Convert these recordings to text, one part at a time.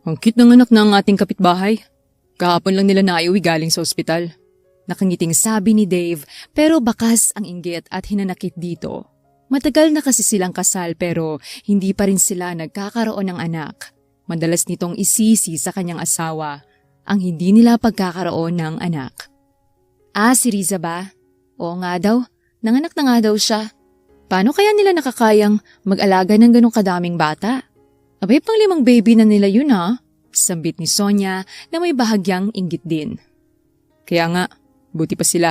Ang cute ng anak ng ating kapitbahay. Kahapon lang nila naiuwi galing sa ospital. Nakangiting sabi ni Dave pero bakas ang inggit at hinanakit dito. Matagal na kasi silang kasal pero hindi pa rin sila nagkakaroon ng anak. Madalas nitong isisi sa kanyang asawa ang hindi nila pagkakaroon ng anak. Si Riza ba? Oo nga daw, nanganak na nga daw siya. Paano kaya nila nakakayang mag-alaga ng ganong kadaming bata? Abay, pang 5 baby na nila yun Sambit ni Sonia na may bahagyang inggit din. Kaya nga, buti pa sila.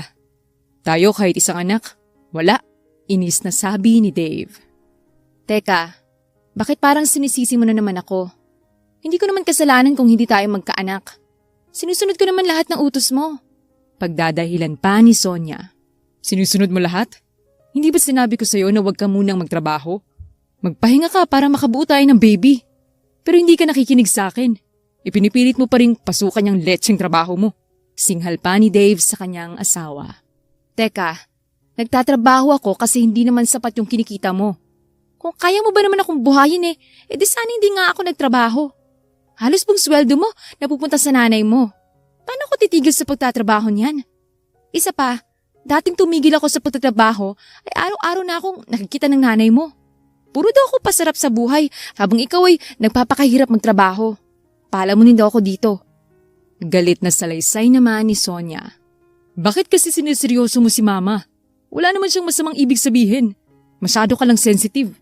Tayo kahit isang anak, wala. Inis na sabi ni Dave. Teka, bakit parang sinisisi mo na naman ako? Hindi ko naman kasalanan kung hindi tayo magkaanak. Sinusunod ko naman lahat ng utos mo. Pagdadahilan pa ni Sonia. Sinusunod mo lahat? Hindi ba sinabi ko sa'yo na huwag ka munang magtrabaho? Magpahinga ka para makabuo tayo ng baby. Pero hindi ka nakikinig sa akin. Ipinipilit mo pa rin pasukan yung letseng trabaho mo. Singhal pa ni Dave sa kanyang asawa. Teka, nagtatrabaho ako kasi hindi naman sapat yung kinikita mo. Kung kaya mo ba naman akong buhayin di sana hindi nga ako nagtrabaho. Halos buong sweldo mo napupunta sa nanay mo. Paano ako titigil sa pagtatrabaho niyan? Isa pa, dating tumigil ako sa pagtatrabaho ay araw-araw na akong nakikita ng nanay mo. Puro daw ako pasarap sa buhay habang ikaw ay nagpapakahirap magtrabaho. Palamunin daw ako dito. Galit na salaysay naman ni Sonia. Bakit kasi siniseryoso mo si Mama? Wala naman siyang masamang ibig sabihin. Masyado ka lang sensitive.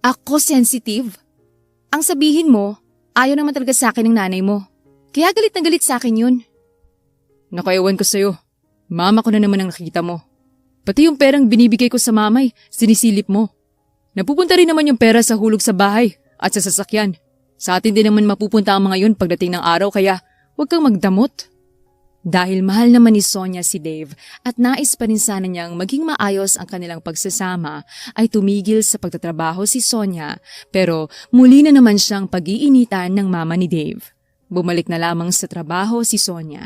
Ako sensitive? Ang sabihin mo, ayaw naman talaga sa akin ng nanay mo. Kaya galit na galit sa akin yun. Nakaiwan ko sa'yo. Mama ko na naman ang nakita mo. Pati yung perang binibigay ko sa mamay, sinisilip mo. Napupunta rin naman yung pera sa hulog sa bahay at sa sasakyan. Sa atin din naman mapupunta ang mga yun pagdating ng araw kaya huwag kang magdamot. Dahil mahal naman ni Sonia si Dave at nais pa rin sana niyang maging maayos ang kanilang pagsasama ay tumigil sa pagtatrabaho si Sonia pero muli na naman siyang pag-iinitan ng mama ni Dave. Bumalik na lamang sa trabaho si Sonia.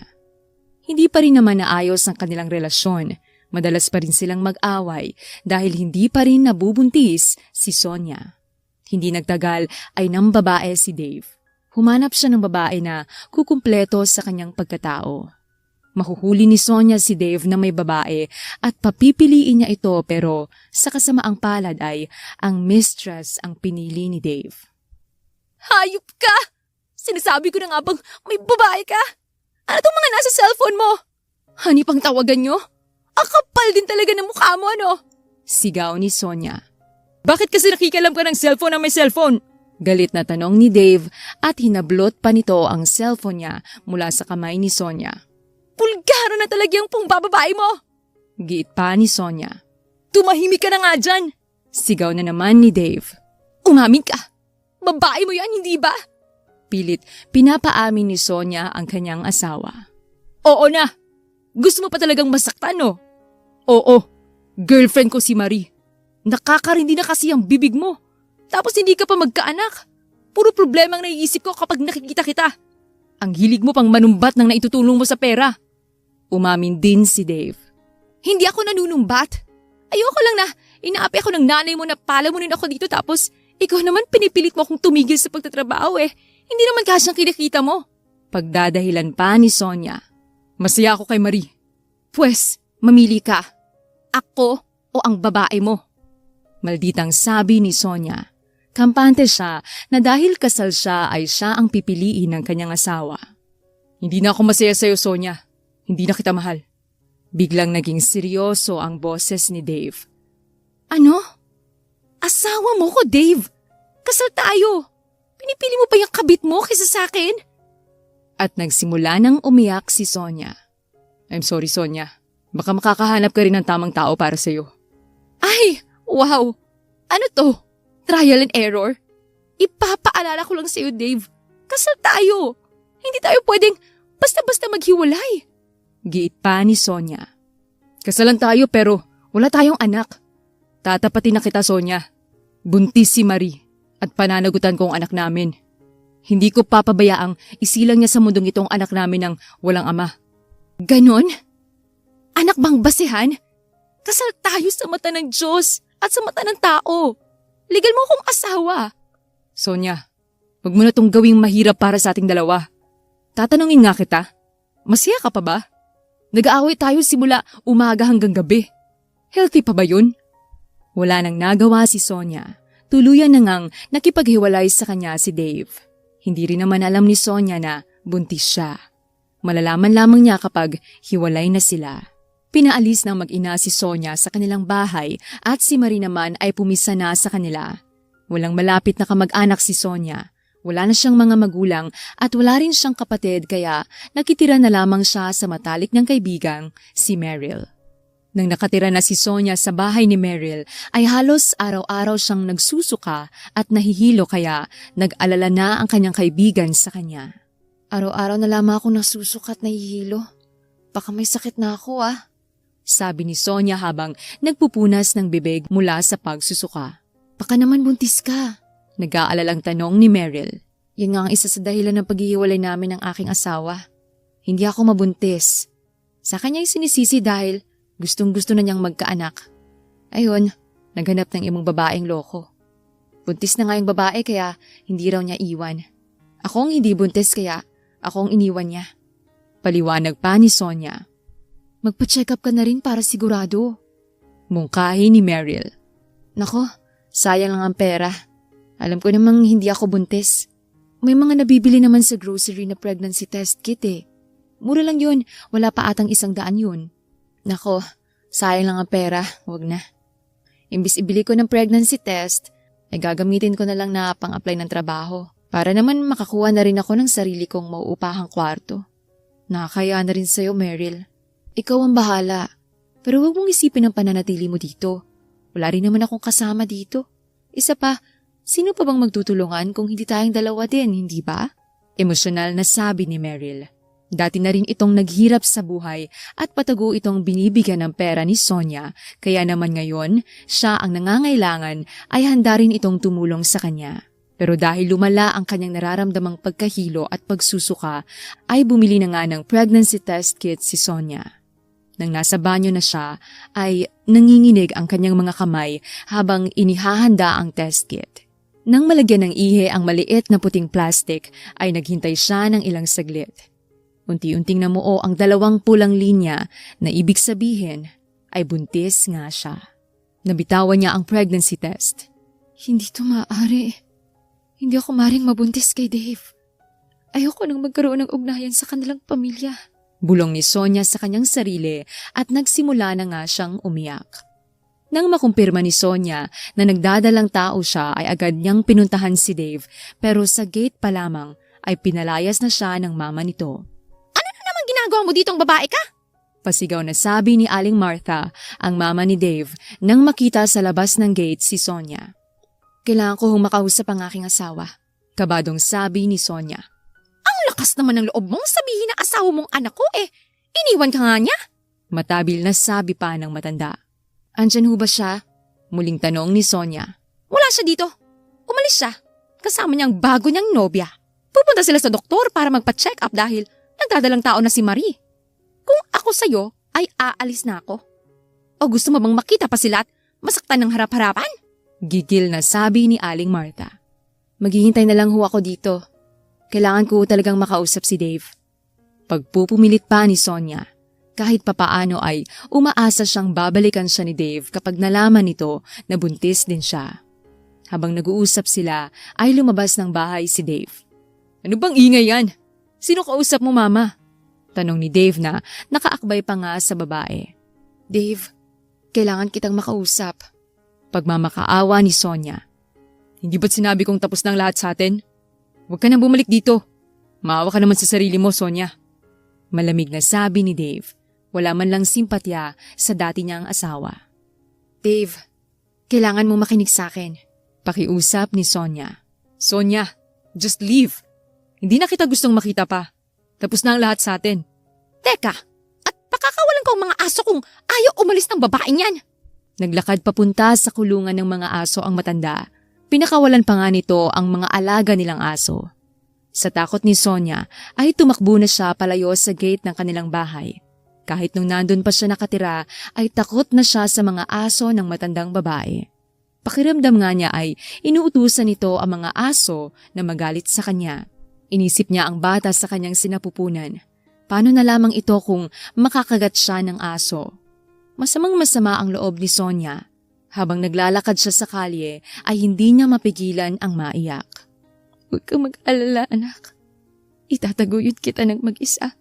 Hindi pa rin naman naayos ang kanilang relasyon. Madalas pa rin silang mag-away dahil hindi pa rin nabubuntis si Sonia. Hindi nagtagal ay nang babae si Dave. Humanap siya ng babae na kukumpleto sa kanyang pagkatao. Mahuhuli ni Sonia si Dave na may babae at papipiliin niya ito pero sa kasamaang palad ay ang mistress ang pinili ni Dave. Hayop ka! Sinasabi ko na nga bang may babae ka? Ano itong mga nasa cellphone mo? Hani pang tawagan nyo? Ang kapal din talaga ng mukha mo, ano? Sigaw ni Sonia. Bakit kasi nakikialam ka ng cellphone na may cellphone? Galit na tanong ni Dave at hinablot pa nito ang cellphone niya mula sa kamay ni Sonia. Pulgara na talaga yung pangbababae mo! Giit pa ni Sonia. Tumahimik ka na nga dyan! Sigaw na naman ni Dave. Umamin ka! Babae mo yan, hindi ba? Pilit, pinapaamin ni Sonia ang kanyang asawa. Oo na! Gusto mo pa talagang masaktan, no? Oo, girlfriend ko si Marie. Nakakarindi na kasi ang bibig mo. Tapos hindi ka pa magkaanak. Puro problema ang naiisip ko kapag nakikita kita. Ang hilig mo pang manumbat ng naitutulong mo sa pera. Umamin din si Dave. Hindi ako nanunumbat. Ayoko lang na inaapi ako ng nanay mo na palamunin ako dito tapos ikaw naman pinipilit mo akong tumigil sa pagtatrabaho Hindi naman kasyang kinikita mo. Pagdadahilan pa ni Sonia. Masaya ako kay Marie. Pwes, mamili ka. Ako o ang babae mo? Malditang sabi ni Sonia. Kampante siya na dahil kasal siya ay siya ang pipiliin ng kanyang asawa. Hindi na ako masaya sa'yo, Sonia. Hindi na kita mahal. Biglang naging seryoso ang boses ni Dave. Ano? Asawa mo ko, Dave? Kasal tayo. Pinipili mo pa yung kabit mo kaysa sa akin? At nagsimula nang umiyak si Sonia. I'm sorry, Sonia. Baka makakahanap ka rin ng tamang tao para sa'yo. Ay, wow! Ano to? Trial and error? Ipapaalala ko lang sa'yo, Dave. Kasal tayo. Hindi tayo pwedeng basta-basta maghiwalay. Giit pa ni Sonia. Kasalan tayo pero wala tayong anak. Tatapatin na kita, Sonia. Buntis si Marie at pananagutan ko ang anak namin. Hindi ko papabayaang isilang niya sa mundong itong anak namin ng walang ama. Ganon? Anak bang basihan? Kasal tayo sa mata ng Diyos at sa mata ng tao. Legal mo akong asawa. Sonia, Huwag mo na tong gawing mahirap para sa ating dalawa. Tatanungin nga kita, masaya ka pa ba? Nag-aaway tayo simula umaga hanggang gabi. Healthy pa ba yun? Wala nang nagawa si Sonia. Tuluyan na ngang nakipaghiwalay sa kanya si Dave. Hindi rin naman alam ni Sonia na buntis siya. Malalaman lamang niya kapag hiwalay na sila. Pinaalis ng mag-ina si Sonia sa kanilang bahay at si Marie naman ay pumisa na sa kanila. Walang malapit na kamag-anak si Sonia. Wala na siyang mga magulang at wala rin siyang kapatid kaya nakitira na lamang siya sa matalik niyang kaibigang si Meryl. Nang nakatira na si Sonia sa bahay ni Meryl ay halos araw-araw siyang nagsusuka at nahihilo kaya nag-alala na ang kanyang kaibigan sa kanya. Araw-araw na lamang ako nasusuka at nahihilo. Baka may sakit na ako sabi ni Sonia habang nagpupunas ng bibig mula sa pagsusuka. Baka naman buntis ka. Nag-aalalang tanong ni Meryl. Yan nga ang isa sa dahilan ng paghihiwalay namin ng aking asawa. Hindi ako mabuntis. Sa kanya ay sinisisi dahil gustong-gusto na niyang magkaanak. Ayun, naghanap ng ibang babaeng loko. Buntis na nga yung babae kaya hindi raw niya iwan. Ako ang hindi buntis kaya ako ang iniwan niya. Paliwanag pa ni Sonia. Magpa-check up ka na rin para sigurado. Mungkahi ni Meryl. Nako, sayang lang ang pera. Alam ko namang hindi ako buntis. May mga nabibili naman sa grocery na pregnancy test kit Mura lang yun, wala pa atang 100 yun. Nako, sayang lang ang pera, wag na. Imbis ibili ko ng pregnancy test, ay gagamitin ko na lang na pang-apply ng trabaho. Para naman makakuha na rin ako ng sarili kong mauupahang kwarto. Nakakaya na rin sa'yo, Meryl. Ikaw ang bahala. Pero huwag mong isipin ang pananatili mo dito. Wala rin naman akong kasama dito. Isa pa, sino pa bang magtutulungan kung hindi tayong dalawa din, hindi ba? Emosyonal na sabi ni Meryl. Dati na rin itong naghirap sa buhay at patago itong binibigyan ng pera ni Sonia, kaya naman ngayon, siya ang nangangailangan ay handa rin itong tumulong sa kanya. Pero dahil lumala ang kanyang nararamdamang pagkahilo at pagsusuka, ay bumili na nga ng pregnancy test kit si Sonia. Nang nasa banyo na siya, ay nanginginig ang kanyang mga kamay habang inihahanda ang test kit. Nang malagyan ng ihe ang maliit na puting plastic, ay naghintay siya ng ilang saglit. Unti-unting namuo ang 2 pulang linya na ibig sabihin ay buntis nga siya. Nabitawan niya ang pregnancy test. Hindi to maaari. Hindi ako maring mabuntis kay Dave. Ayoko nang magkaroon ng ugnayan sa kanilang pamilya. Bulong ni Sonia sa kanyang sarili at nagsimula na nga siyang umiyak. Nang makumpirma ni Sonia na nagdadalang tao siya ay agad niyang pinuntahan si Dave pero sa gate pa lamang ay pinalayas na siya ng mama nito. Ano na naman ginagawa mo ditong babae ka? Pasigaw na sabi ni Aling Martha, ang mama ni Dave, nang makita sa labas ng gate si Sonia. Kailangan ko makausap ang aking asawa. Kabadong sabi ni Sonia. Ang lakas naman ng loob mong sabihin na asawa mong anak ko iniwan ka nga niya? Matabil na sabi pa ng matanda. Andyan ho ba siya? Muling tanong ni Sonia. Wala siya dito. Umalis siya. Kasama niyang bago niyang nobya. Pupunta sila sa doktor para magpa-check up dahil nagdadalang tao na si Marie. Kung ako sa'yo, ay aalis na ako. O gusto mo bang makita pa sila at masaktan ng harap-harapan? Gigil na sabi ni Aling Martha. Maghihintay na lang ho ako dito. Kailangan ko talagang makausap si Dave. Pagpupumilit pa ni Sonia. Kahit papaano ay umaasa siyang babalikan siya ni Dave kapag nalaman nito na buntis din siya. Habang nag-uusap sila ay lumabas ng bahay si Dave. Ano bang ingay yan? Sino kausap mo, mama? Tanong ni Dave na nakaakbay pa nga sa babae. Dave, kailangan kitang makausap. Pagmamakaawa ni Sonia. Hindi ba't sinabi kong tapos ng lahat sa atin? Huwag ka nang bumalik dito. Maawa ka naman sa sarili mo, Sonia. Malamig na sabi ni Dave. Wala man lang simpatya sa dati niyang asawa. Dave, kailangan mong makinig sa akin. Pakiusap ni Sonia. Sonia, just leave. Hindi na kita gustong makita pa. Tapos na ang lahat sa atin. Teka, at pakakawalan ko ang mga aso kung ayaw umalis ng babaeng yan. Naglakad papunta sa kulungan ng mga aso ang matanda. Pinakawalan pa nga nito ang mga alaga nilang aso. Sa takot ni Sonia ay tumakbo na siya palayo sa gate ng kanilang bahay. Kahit nung nandun pa siya nakatira ay takot na siya sa mga aso ng matandang babae. Pakiramdam nga niya ay inuutusan nito ang mga aso na magalit sa kanya. Inisip niya ang bata sa kanyang sinapupunan. Paano na lamang ito kung makakagat siya ng aso? Masamang-masama ang loob ni Sonia. Habang naglalakad siya sa kalye ay hindi niya mapigilan ang maiyak. Huwag kang mag-alala, anak. Itataguyod kita ng mag-isa.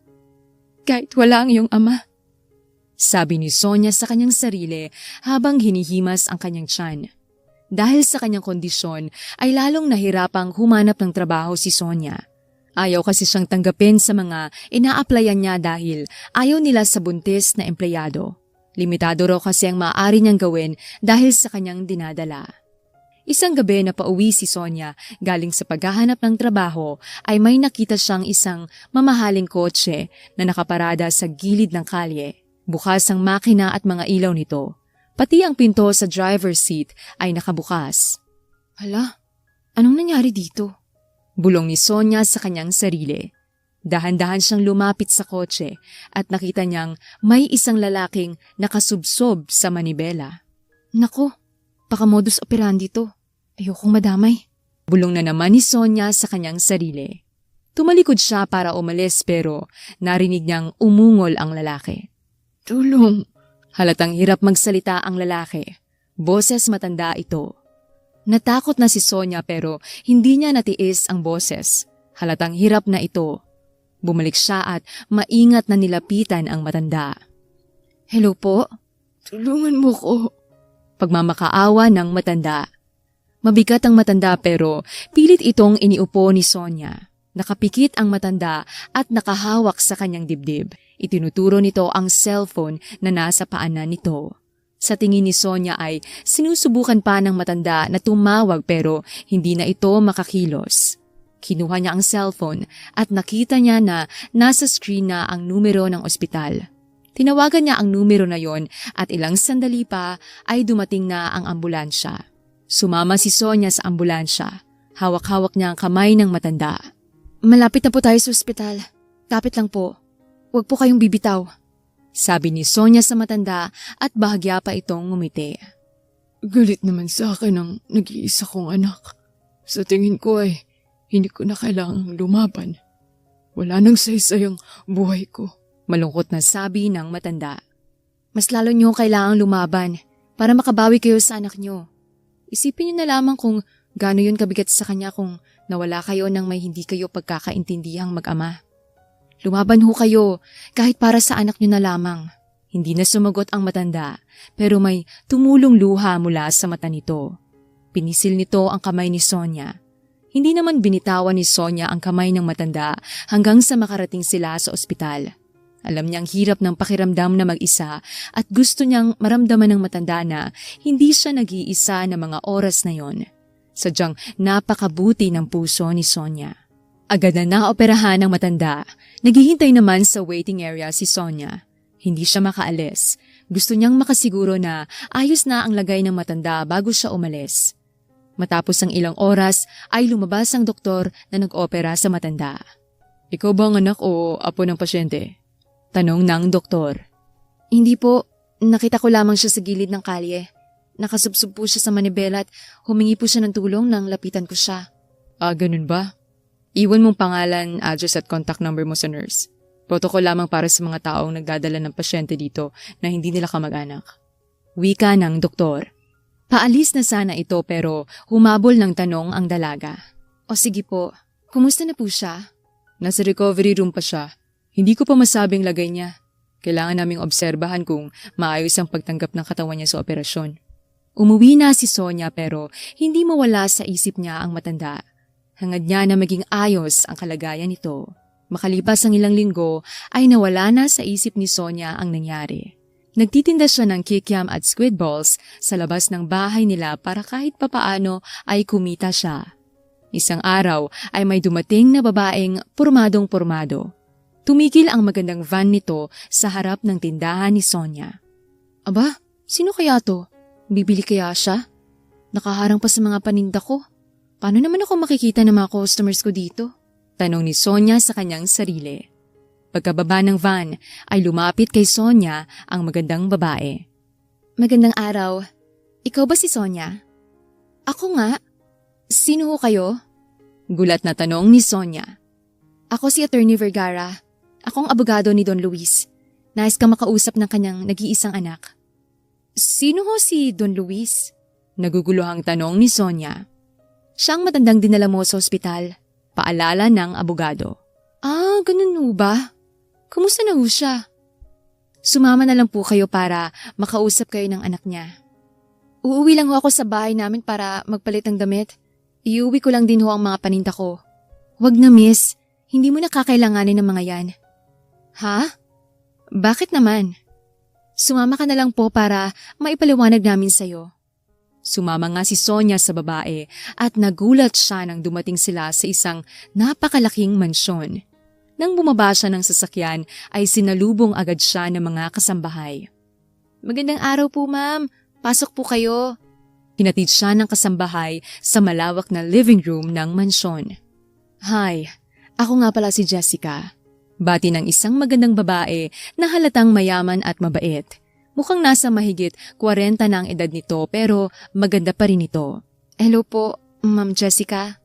Kahit wala ang iyong ama. Sabi ni Sonia sa kanyang sarili habang hinihimas ang kanyang tiyan. Dahil sa kanyang kondisyon ay lalong nahirapang humanap ng trabaho si Sonia. Ayaw kasi siyang tanggapin sa mga ina-applyan niya dahil ayaw nila sa buntis na empleyado. Limitado raw kasi ang maaari niyang gawin dahil sa kanyang dinadala. Isang gabi na pauwi si Sonia galing sa paghahanap ng trabaho ay may nakita siyang isang mamahaling kotse na nakaparada sa gilid ng kalye. Bukas ang makina at mga ilaw nito. Pati ang pinto sa driver's seat ay nakabukas. Hala, anong nangyari dito? Bulong ni Sonia sa kanyang sarili. Dahan-dahan siyang lumapit sa kotse at nakita niyang may isang lalaking nakasubsob sa manibela. Nako, baka modus operandi to. Ayokong madamay. Bulong na naman ni Sonia sa kanyang sarili. Tumalikod siya para umalis pero narinig niyang umungol ang lalaki. Tulong! Halatang hirap magsalita ang lalaki. Boses matanda ito. Natakot na si Sonia pero hindi niya natiis ang boses. Halatang hirap na ito. Bumalik siya at maingat na nilapitan ang matanda. Hello po? Tulungan mo ko. Pagmamakaawa ng matanda. Mabigat ang matanda pero pilit itong iniupo ni Sonia. Nakapikit ang matanda at nakahawak sa kanyang dibdib. Itinuturo nito ang cellphone na nasa paanan nito. Sa tingin ni Sonia ay sinusubukan pa ng matanda na tumawag pero hindi na ito makakilos. Kinuha niya ang cellphone at nakita niya na nasa screen na ang numero ng ospital. Tinawagan niya ang numero na yon at ilang sandali pa ay dumating na ang ambulansya. Sumama si Sonia sa ambulansya. Hawak-hawak niya ang kamay ng matanda. Malapit na po tayo sa ospital. Kapit lang po. Huwag po kayong bibitaw. Sabi ni Sonia sa matanda at bahagya pa itong ngumiti. Galit naman sa akin ang nag-iisa kong anak. Sa tingin ko ay hindi ko na kailangang lumaban. Wala nang saysay ang buhay ko. Malungkot na sabi ng matanda. Mas lalo niyo kailangang lumaban para makabawi kayo sa anak niyo. Isipin niyo na lamang kung gaano yun kabigat sa kanya kung nawala kayo nang may hindi kayo pagkakaintindihang mag-ama. Lumaban ho kayo kahit para sa anak niyo na lamang. Hindi na sumagot ang matanda pero may tumulong luha mula sa mata nito. Pinisil nito ang kamay ni Sonia. Hindi naman binitawan ni Sonia ang kamay ng matanda hanggang sa makarating sila sa ospital. Alam niyang hirap ng pakiramdam na mag-isa at gusto niyang maramdaman ng matanda na hindi siya nag-iisa na mga oras na yon. Sadyang napakabuti ng puso ni Sonia. Agad na naoperahan ng matanda. Naghihintay naman sa waiting area si Sonia. Hindi siya makaalis. Gusto niyang makasiguro na ayos na ang lagay ng matanda bago siya umalis. Matapos ang ilang oras ay lumabas ang doktor na nag-opera sa matanda. Ikaw ba ang anak o apo ng pasyente? Tanong ng doktor. Hindi po. Nakita ko lamang siya sa gilid ng kalye. Nakasubsob po siya sa manibela at humingi po siya ng tulong nang lapitan ko siya. Ganun ba? Iwan mong pangalan, address at contact number mo sa nurse. Protocol lamang para sa mga taong nagdadala ng pasyente dito na hindi nila kamag-anak. Wika ng doktor. Paalis na sana ito pero humabol ng tanong ang dalaga. O sige po, kumusta na po siya? Nasa recovery room pa siya. Hindi ko pa masabing lagay niya. Kailangan naming obserbahan kung maayos ang pagtanggap ng katawan niya sa operasyon. Umuwi na si Sonia pero hindi mawala sa isip niya ang matanda. Hangad niya na maging ayos ang kalagayan nito. Makalipas ang ilang linggo ay nawala na sa isip ni Sonia ang nangyari. Nagtitinda siya ng kikiam at squid balls sa labas ng bahay nila para kahit papaano ay kumita siya. Isang araw ay may dumating na babaeng pormadong-pormado. Tumigil ang magandang van nito sa harap ng tindahan ni Sonia. Aba, sino kaya to? Bibili kaya siya? Nakaharang pa sa mga paninda ko. Paano naman ako makikita ng mga customers ko dito? Tanong ni Sonia sa kanyang sarili. Pagkababa ng van ay lumapit kay Sonia ang magandang babae. Magandang araw. Ikaw ba si Sonia? Ako nga? Sino ho kayo? Gulat na tanong ni Sonia. Ako si Attorney Vergara. Akong abogado ni Don Luis. Nais ka makausap ng kanyang nag-iisang anak. Sino ho si Don Luis? Naguguluhang tanong ni Sonia. Siyang matandang dinala mo sa ospital. Paalala ng abogado. Ah, ganun ho ba? Kumusta na ho siya? Sumama na lang po kayo para makausap kayo ng anak niya. Uuwi lang ho ako sa bahay namin para magpalit ng damit. Iuwi ko lang din ho ang mga paninda ko. Wag na miss, hindi mo na kakailanganin ng mga yan. Ha? Bakit naman? Sumama ka na lang po para maipaliwanag namin sa'yo. Sumama nga si Sonia sa babae at nagulat siya nang dumating sila sa isang napakalaking mansyon. Nang bumaba siya ng sasakyan ay sinalubong agad siya ng mga kasambahay. Magandang araw po ma'am, pasok po kayo. Hinatid siya ng kasambahay sa malawak na living room ng mansyon. Hi, ako nga pala si Jessica. Bati ng isang magandang babae na halatang mayaman at mabait. Mukhang nasa mahigit 40 na ang edad nito pero maganda pa rin ito. Hello po, Ma'am Jessica.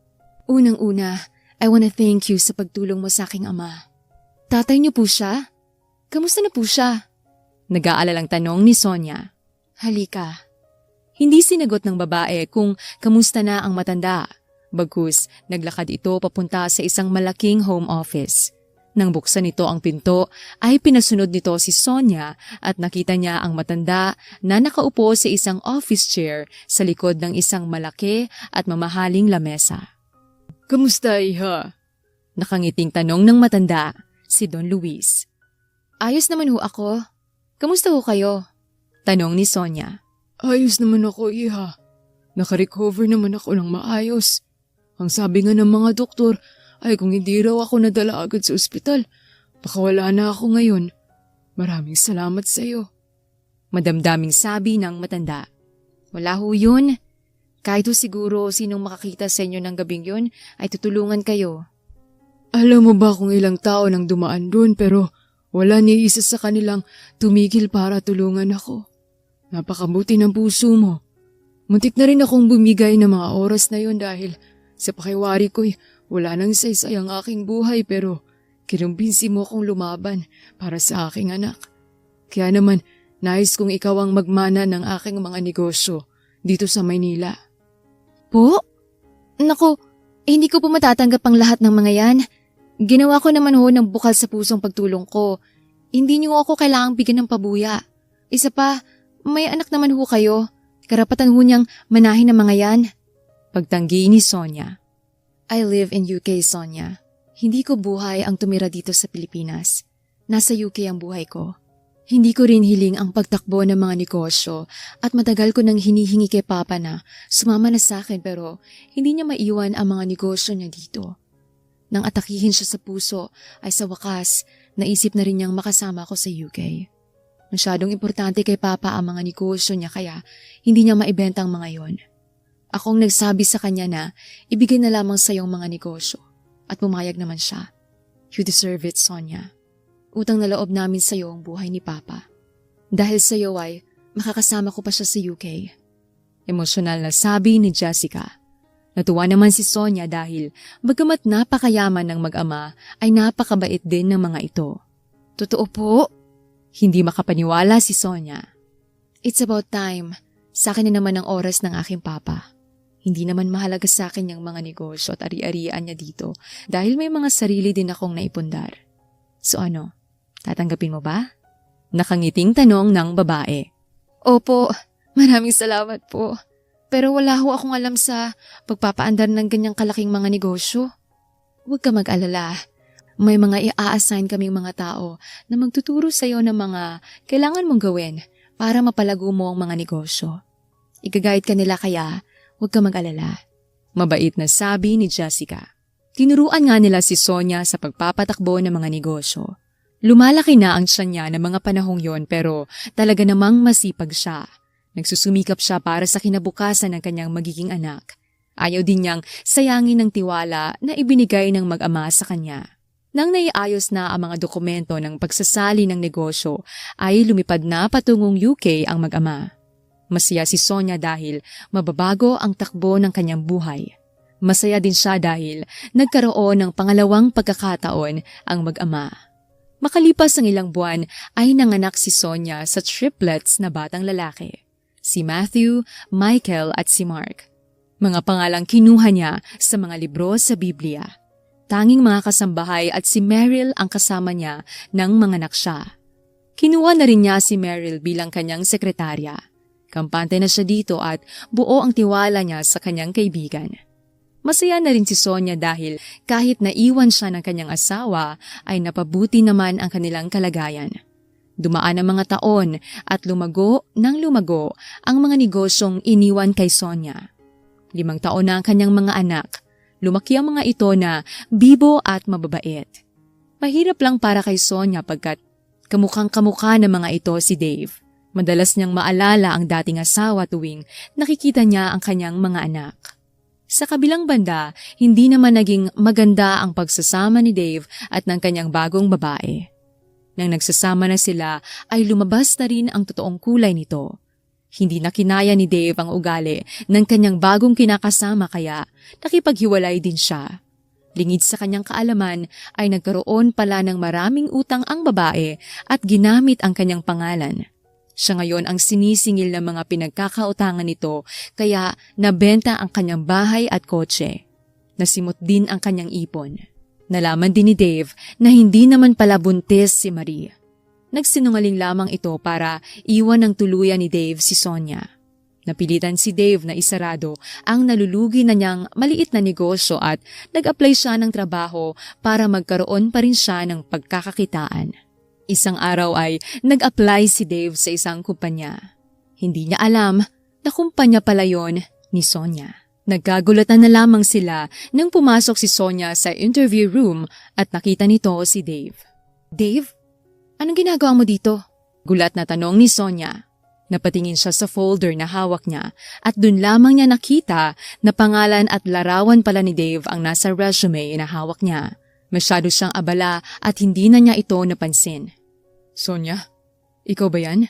Unang-una, I wanna thank you sa pagtulong mo sa aking ama. Tatay niyo po siya? Kamusta na po siya? Nag-aalalang tanong ni Sonia. Halika. Hindi sinagot ng babae kung kamusta na ang matanda. Bagkus, naglakad ito papunta sa isang malaking home office. Nang buksan nito ang pinto, ay pinasunod nito si Sonia at nakita niya ang matanda na nakaupo sa isang office chair sa likod ng isang malaki at mamahaling lamesa. Kamusta, iha? Nakangiting tanong ng matanda, si Don Luis. Ayos naman ho ako. Kamusta ho kayo? Tanong ni Sonia. Ayos naman ako, iha. Nakarecover naman ako ng maayos. Ang sabi nga ng mga doktor ay kung hindi raw ako nadala agad sa ospital, baka wala na ako ngayon. Maraming salamat sa iyo. Madamdaming sabi ng matanda. Wala ho yun. Kahit ho siguro sinong makakita sa inyo ng gabing yun ay tutulungan kayo. Alam mo ba kung ilang tao nang dumaan doon pero wala ni isa sa kanilang tumigil para tulungan ako. Napakabuti ng puso mo. Muntik na rin akong bumigay ng mga oras na yon dahil sa pakiwari ko'y wala nang saysay ang aking buhay pero kinumbinsi mo akong lumaban para sa aking anak. Kaya naman, nais kong ikaw ang magmana ng aking mga negosyo dito sa Maynila. Po? Naku, hindi ko po matatanggap ang lahat ng mga yan. Ginawa ko naman ho ng bukal sa pusong pagtulong ko. Hindi niyo ako kailangang bigyan ng pabuya. Isa pa, may anak naman ho kayo. Karapatan ho niyang manahin ang mga yan. Pagtanggi ni Sonia. I live in UK, Sonia. Hindi ko buhay ang tumira dito sa Pilipinas. Nasa UK ang buhay ko. Hindi ko rin hiling ang pagtakbo ng mga negosyo at matagal ko nang hinihingi kay Papa na sumama na sa akin pero hindi niya maiwan ang mga negosyo niya dito. Nang atakihin siya sa puso ay sa wakas naisip na rin niyang makasama ako sa UK. Masyadong importante kay Papa ang mga negosyo niya kaya hindi niya maibenta ang mga yon. Akong nagsabi sa kanya na ibigay na lamang sa iyong mga negosyo at pumayag naman siya. You deserve it, Sonia. Utang na loob namin sa iyo ang buhay ni Papa. Dahil sa iyo ay makakasama ko pa siya sa UK. Emosyonal na sabi ni Jessica. Natuwa naman si Sonia dahil bagamat napakayaman ng mag-ama ay napakabait din ng mga ito. Totoo po? Hindi makapaniwala si Sonia. It's about time. Sa akin na naman ang oras ng aking papa. Hindi naman mahalaga sa akin yung mga negosyo at ari-arian niya dito dahil may mga sarili din akong naipundar. So ano, tatanggapin mo ba? Nakangiting tanong ng babae. Opo, maraming salamat po. Pero wala ho akong alam sa pagpapaandar ng ganyang kalaking mga negosyo. Huwag ka mag-alala. May mga i-assign kaming mga tao na magtuturo sa iyo ng mga kailangan mong gawin para mapalago mo ang mga negosyo. Igagayad ka nila kaya huwag ka mag-alala. Mabait na sabi ni Jessica. Tinuruan nga nila si Sonia sa pagpapatakbo ng mga negosyo. Lumalaki na ang tiyan niya ng mga panahong yon pero talaga namang masipag siya. Nagsusumikap siya para sa kinabukasan ng kanyang magiging anak. Ayaw din niyang sayangin ng tiwala na ibinigay ng mag-ama sa kanya. Nang naiayos na ang mga dokumento ng pagsasali ng negosyo ay lumipad na patungong UK ang mag-ama. Masaya si Sonia dahil mababago ang takbo ng kanyang buhay. Masaya din siya dahil nagkaroon ng pangalawang pagkakataon ang mag-ama. Makalipas ang ilang buwan ay nanganak si Sonia sa triplets na batang lalaki. Si Matthew, Michael at si Mark. Mga pangalang kinuha niya sa mga libro sa Biblia. Tanging mga kasambahay at si Meryl ang kasama niya nang manganak siya. Kinuha na rin niya si Meryl bilang kanyang sekretarya. Kampante na siya dito at buo ang tiwala niya sa kanyang kaibigan. Masaya na rin si Sonia dahil kahit naiwan siya ng kanyang asawa ay napabuti naman ang kanilang kalagayan. Dumaan ang mga taon at lumago ang mga negosyong iniwan kay Sonia. 5 taon na ang kanyang mga anak. Lumaki ang mga ito na bibo at mababait. Mahirap lang para kay Sonia pagkat kamukhang-kamukha ng mga ito si Dave. Madalas niyang maalala ang dating asawa tuwing nakikita niya ang kanyang mga anak. Sa kabilang banda, hindi naman naging maganda ang pagsasama ni Dave at ng kanyang bagong babae. Nang nagsasama na sila ay lumabas na rin ang totoong kulay nito. Hindi na kinaya ni Dave ang ugali ng kanyang bagong kinakasama kaya nakipaghiwalay din siya. Lingid sa kanyang kaalaman ay nagkaroon pala ng maraming utang ang babae at ginamit ang kanyang pangalan. Siya ngayon ang sinisingil ng mga pinagkakautangan nito kaya nabenta ang kanyang bahay at kotse. Nasimot din ang kanyang ipon. Nalaman din ni Dave na hindi naman pala buntis si Marie. Nagsinungaling lamang ito para iwan ng tuluyan ni Dave si Sonia. Napilitan si Dave na isarado ang nalulugi na niyang maliit na negosyo at nag-apply siya ng trabaho para magkaroon pa rin siya ng pagkakakitaan. Isang araw ay nag-apply si Dave sa isang kumpanya. Hindi niya alam na kumpanya pala yon ni Sonia. Nagkagulatan na lamang sila nang pumasok si Sonia sa interview room at nakita nito si Dave. Dave, anong ginagawa mo dito? Gulat na tanong ni Sonia. Napatingin siya sa folder na hawak niya at dun lamang niya nakita na pangalan at larawan pala ni Dave ang nasa resume na hawak niya. Masyado siyang abala at hindi na niya ito napansin. Sonia, ikaw ba yan?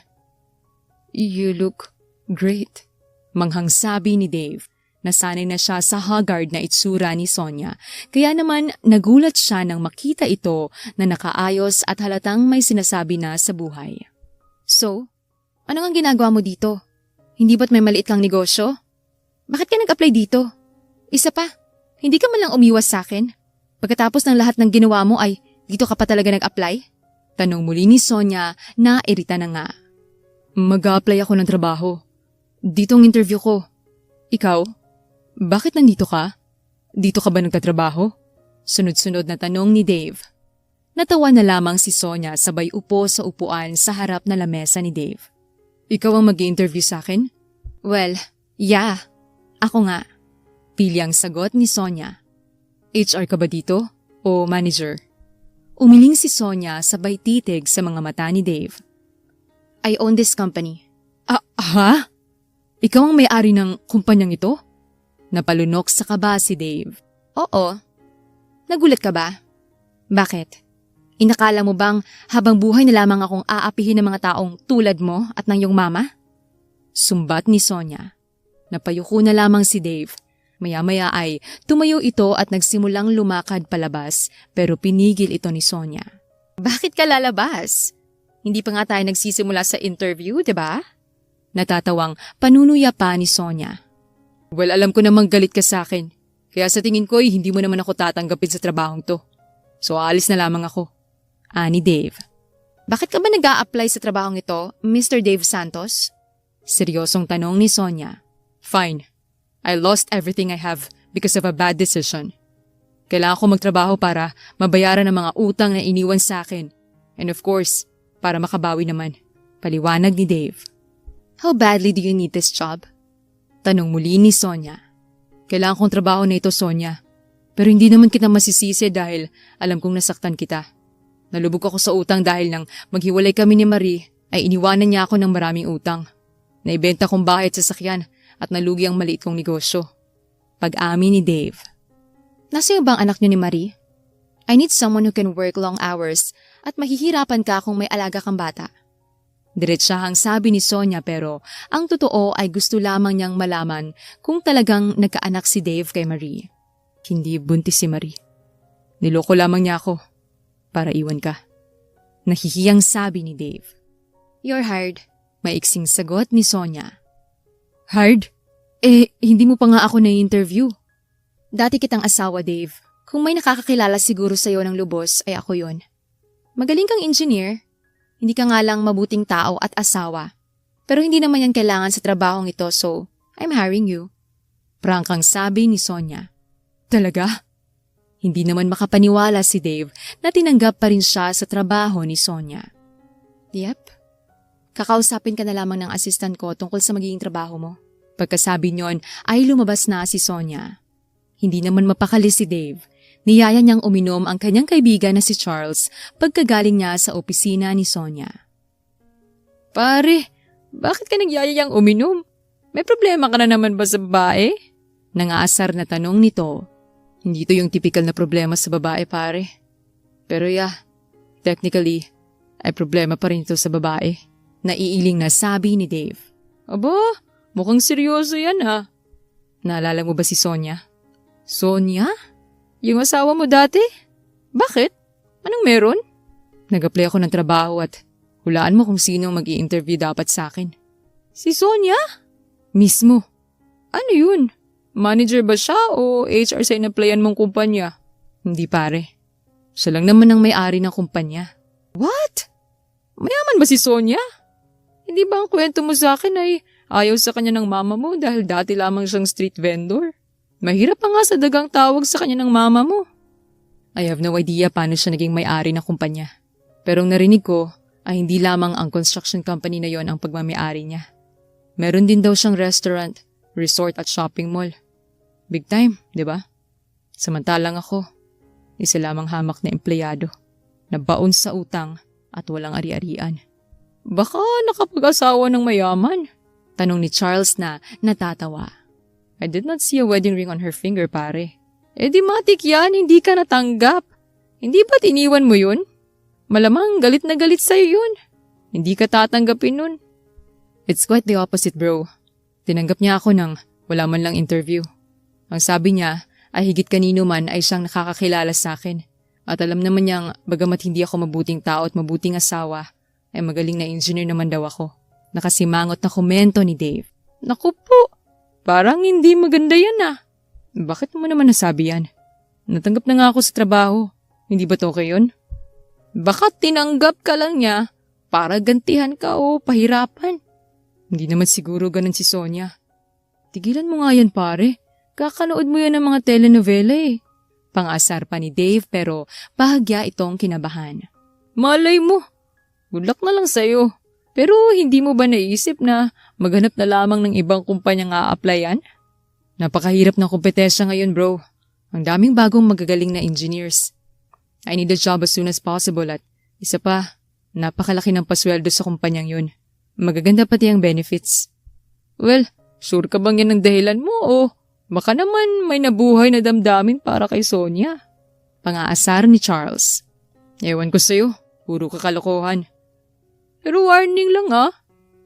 You look great. Manghang sabi ni Dave. Nasanay na siya sa haggard na itsura ni Sonia. Kaya naman nagulat siya nang makita ito na nakaayos at halatang may sinasabi na sa buhay. So, ano ang ginagawa mo dito? Hindi ba't may maliit kang negosyo? Bakit ka nag-apply dito? Isa pa, hindi ka man lang umiwas sa akin? Pagkatapos ng lahat ng ginawa mo ay dito ka pa talaga nag-apply? Tanong muli ni Sonia na irita na nga. Mag-a-apply ako ng trabaho. Dito ang interview ko. Ikaw? Bakit nandito ka? Dito ka ba nagtatrabaho? Sunod-sunod na tanong ni Dave. Natawa na lamang si Sonia sabay upo sa upuan sa harap na lamesa ni Dave. Ikaw ang mag-i-interview sa akin? Well, yeah. Ako nga. Pilyang sagot ni Sonia. HR ka ba dito? O manager? Umiling si Sonia sabay titig sa mga mata ni Dave. I own this company. Ha? Ikaw ang may-ari ng kumpanyang ito? Napalunok sa kaba si Dave. Oo. Nagulat ka ba? Bakit? Inakala mo bang habang buhay na lamang akong aapihin ng mga taong tulad mo at ng iyong mama? Sumbat ni Sonia. Napayuko na lamang si Dave. Maya-maya ay tumayo ito at nagsimulang lumakad palabas pero pinigil ito ni Sonia. Bakit ka lalabas? Hindi pa nga tayo nagsisimula sa interview, diba? Natatawang panunuya pa ni Sonia. Well, alam ko namang galit ka sa akin. Kaya sa tingin ko hindi mo naman ako tatanggapin sa trabahong to. So aalis na lamang ako. Ani Dave. Bakit ka ba nag-a-apply sa trabahong ito, Mr. Dave Santos? Seryosong tanong ni Sonia. Fine. I lost everything I have because of a bad decision. Kailangan ko magtrabaho para mabayaran ang mga utang na iniwan sa akin. And of course, para makabawi naman. Paliwanag ni Dave. How badly do you need this job? Tanong muli ni Sonia. Kailangan kong trabaho na ito, Sonia. Pero hindi naman kita masisisi dahil alam kong nasaktan kita. Nalubog ako sa utang dahil nang maghiwalay kami ni Marie ay iniwanan niya ako ng maraming utang. Naibenta kong bahay at sasakyan at nalugi ang maliit kong negosyo. Pag-amin ni Dave. Nasa'yo bang anak niyo ni Marie? I need someone who can work long hours at mahihirapan ka kung may alaga kang bata. Diretsahang sabi ni Sonia pero ang totoo ay gusto lamang niyang malaman kung talagang nagkaanak si Dave kay Marie. Hindi buntis si Marie. Niloko lamang niya ako para iwan ka. Nahihiyang sabi ni Dave. You're hired. Maiksing sagot ni Sonia. Hired? Hindi mo pa nga ako na-interview. Dati kitang asawa, Dave. Kung may nakakakilala siguro sa'yo ng lubos ay ako yon. Magaling kang engineer. Hindi ka nga lang mabuting tao at asawa. Pero hindi naman yan kailangan sa trabahong ito so I'm hiring you. Prangkang sabi ni Sonia. Talaga? Hindi naman makapaniwala si Dave na tinanggap pa rin siya sa trabaho ni Sonia. Yep. Kakausapin ka na lamang ng assistant ko tungkol sa magiging trabaho mo. Pagkasabi niyon ay lumabas na si Sonia. Hindi naman mapakali si Dave. Niyaya niyang uminom ang kanyang kaibigan na si Charles pagkagaling niya sa opisina ni Sonia. Pare, bakit ka nagyayayang uminom? May problema ka na naman ba sa babae? Nangaasar na tanong nito. Hindi to yung typical na problema sa babae, pare. Pero technically, ay problema pa rin ito sa babae. Naiiling na sabi ni Dave. Aba, mukhang seryoso yan ha. Naalala mo ba si Sonia? Sonia? Yung asawa mo dati? Bakit? Anong meron? Nag-apply ako ng trabaho at hulaan mo kung sino mag-i-interview dapat sa akin. Si Sonia? Mismo. Ano yun? Manager ba siya o HR sa in-applyan mong kumpanya? Hindi pare. Siya lang naman ang may-ari ng kumpanya. What? Mayaman ba si Sonia? Hindi ba ang kwento mo sa akin ay ayaw sa kanya ng mama mo dahil dati lamang siyang street vendor? Mahirap pa nga sa dagang tawag sa kanya ng mama mo. I have no idea paano siya naging may-ari ng kumpanya. Pero ang narinig ko ay hindi lamang ang construction company na yon ang pagmamay-ari niya. Meron din daw siyang restaurant, resort at shopping mall. Big time, di ba? Samantalang ako, isa lamang hamak na empleyado, na baon sa utang at walang ari-arian. Baka nakapag-asawa ng mayaman? Tanong ni Charles na natatawa. I did not see a wedding ring on her finger, pare. Di matik yan, hindi ka natanggap. Hindi ba't iniwan mo yun? Malamang galit na galit sa'yo yun. Hindi ka tatanggapin nun. It's quite the opposite, bro. Tinanggap niya ako nang wala man lang interview. Ang sabi niya ay higit kanino man ay siyang nakakakilala sa akin. At alam naman niyang bagamat hindi ako mabuting tao at mabuting asawa, ay magaling na engineer naman daw ako. Nakasimangot na komento ni Dave. Naku po! Parang hindi maganda yan ah. Bakit mo naman nasabi yan? Natanggap na nga ako sa trabaho. Hindi ba to okay yun? Baka tinanggap ka lang niya para gantihan ka o pahirapan. Hindi naman siguro ganun si Sonia. Tigilan mo nga yan pare. Kakanood mo yan ng mga telenovela eh. Pang-asar pa ni Dave pero bahagya itong kinabahan. Malay mo. Good luck na lang sa'yo. Pero hindi mo ba naisip na maghanap na lamang ng ibang kumpanya nga applyan? Napakahirap ng kompetensya ngayon bro. Ang daming bagong magagaling na engineers. I need a job as soon as possible at isa pa, napakalaki ng pasweldo sa kumpanyang yun. Magaganda pati ang benefits. Well, sure ka bang yan ang dahilan mo o baka naman may nabuhay na damdamin para kay Sonia? Pang-aasar ni Charles. Ewan ko sa'yo, puro kakalokohan. Pero warning lang ah.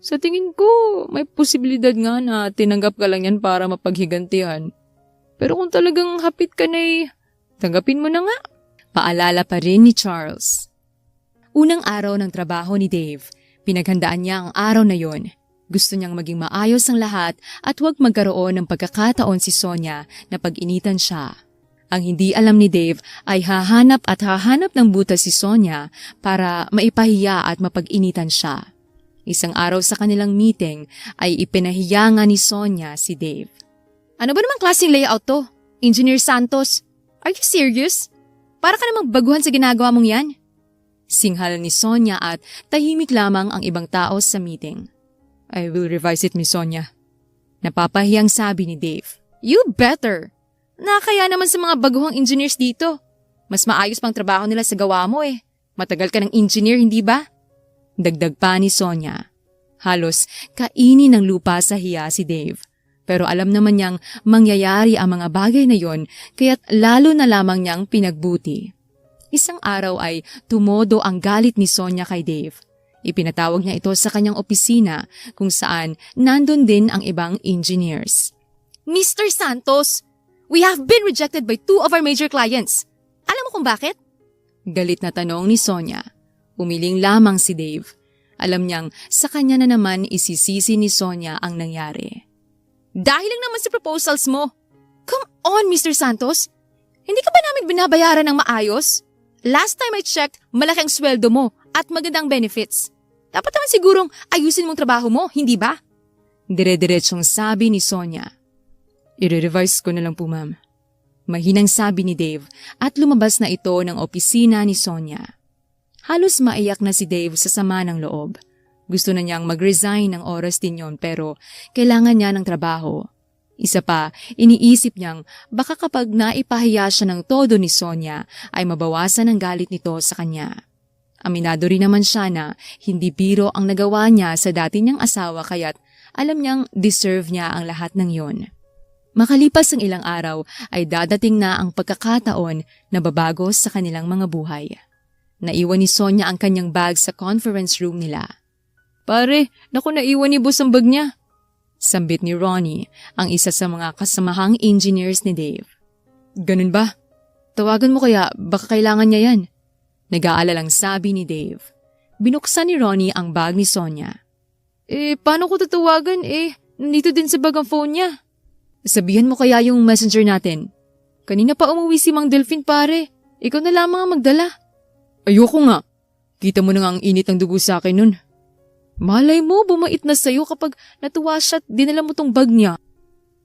Sa tingin ko, may posibilidad nga na tinanggap ka lang yan para mapaghigantihan. Pero kung talagang hapit ka na tanggapin mo na nga. Paalala pa rin ni Charles. Unang araw ng trabaho ni Dave, pinaghandaan niya ang araw na yon. Gusto niyang maging maayos ang lahat at huwag magkaroon ng pagkakataon si Sonia na pag-initan siya. Ang hindi alam ni Dave ay hahanap ng butas si Sonia para maipahiya at mapag-initan siya. Isang araw sa kanilang meeting ay ipinahiya nga ni Sonia si Dave. Ano ba namang klaseng layout to? Engineer Santos, are you serious? Para ka namang baguhan sa ginagawa mong yan? Singhal ni Sonia at tahimik lamang ang ibang tao sa meeting. I will revise it, Miss Sonia. Napapahiyang sabi ni Dave. You better! Nakakaya naman sa mga baguhang engineers dito. Mas maayos pang trabaho nila sa gawa mo eh. Matagal ka ng engineer, hindi ba? Dagdag pa ni Sonia. Halos kainin ng lupa sa hiya si Dave. Pero alam naman niyang mangyayari ang mga bagay na yon kaya't lalo na lamang niyang pinagbuti. Isang araw ay tumodo ang galit ni Sonia kay Dave. Ipinatawag niya ito sa kanyang opisina kung saan nandun din ang ibang engineers. Mr. Santos, we have been rejected by 2 of our major clients. Alam mo kung bakit? Galit na tanong ni Sonia. Umiling lamang si Dave. Alam niyang sa kanya na naman isisisi ni Sonia ang nangyari. Dahil lang naman sa proposals mo. Come on, Mr. Santos. Hindi ka ba namin binabayaran ng maayos? Last time I checked, malaki ang sweldo mo at magandang benefits. Dapat naman sigurong ayusin mong trabaho mo, hindi ba? Dire-diretsong sabi ni Sonia. I-revise ko na lang po, ma'am. Mahinang sabi ni Dave at lumabas na ito ng opisina ni Sonia. Halos maiyak na si Dave sa sama ng loob. Gusto na niyang mag-resign ng oras din yon pero kailangan niya ng trabaho. Isa pa, iniisip niyang baka kapag naipahiya siya ng todo ni Sonia ay mabawasan ang galit nito sa kanya. Aminado rin naman siya na hindi biro ang nagawa niya sa dati niyang asawa kaya't alam niyang deserve niya ang lahat ng yon. Makalipas ang ilang araw ay dadating na ang pagkakataon na babago sa kanilang mga buhay. Naiwan ni Sonia ang kanyang bag sa conference room nila. Pare, naku naiwan ni boss ang bag niya. Sambit ni Ronnie, ang isa sa mga kasamahang engineers ni Dave. Ganun ba? Tawagan mo kaya, baka kailangan niya yan. Nag-aalalang sabi ni Dave. Binuksan ni Ronnie ang bag ni Sonia. Paano ko tatawagan? Nandito din sa bag ang phone niya. Sabihan mo kaya yung messenger natin. Kanina pa umuwi si Mang Delphine pare. Ikaw na lamang ang magdala. Ayoko nga. Kita mo na nga ang init ng dugo sa akin nun. Malay mo, bumait na sa'yo kapag natuwa siya at dinala mo tong bag niya.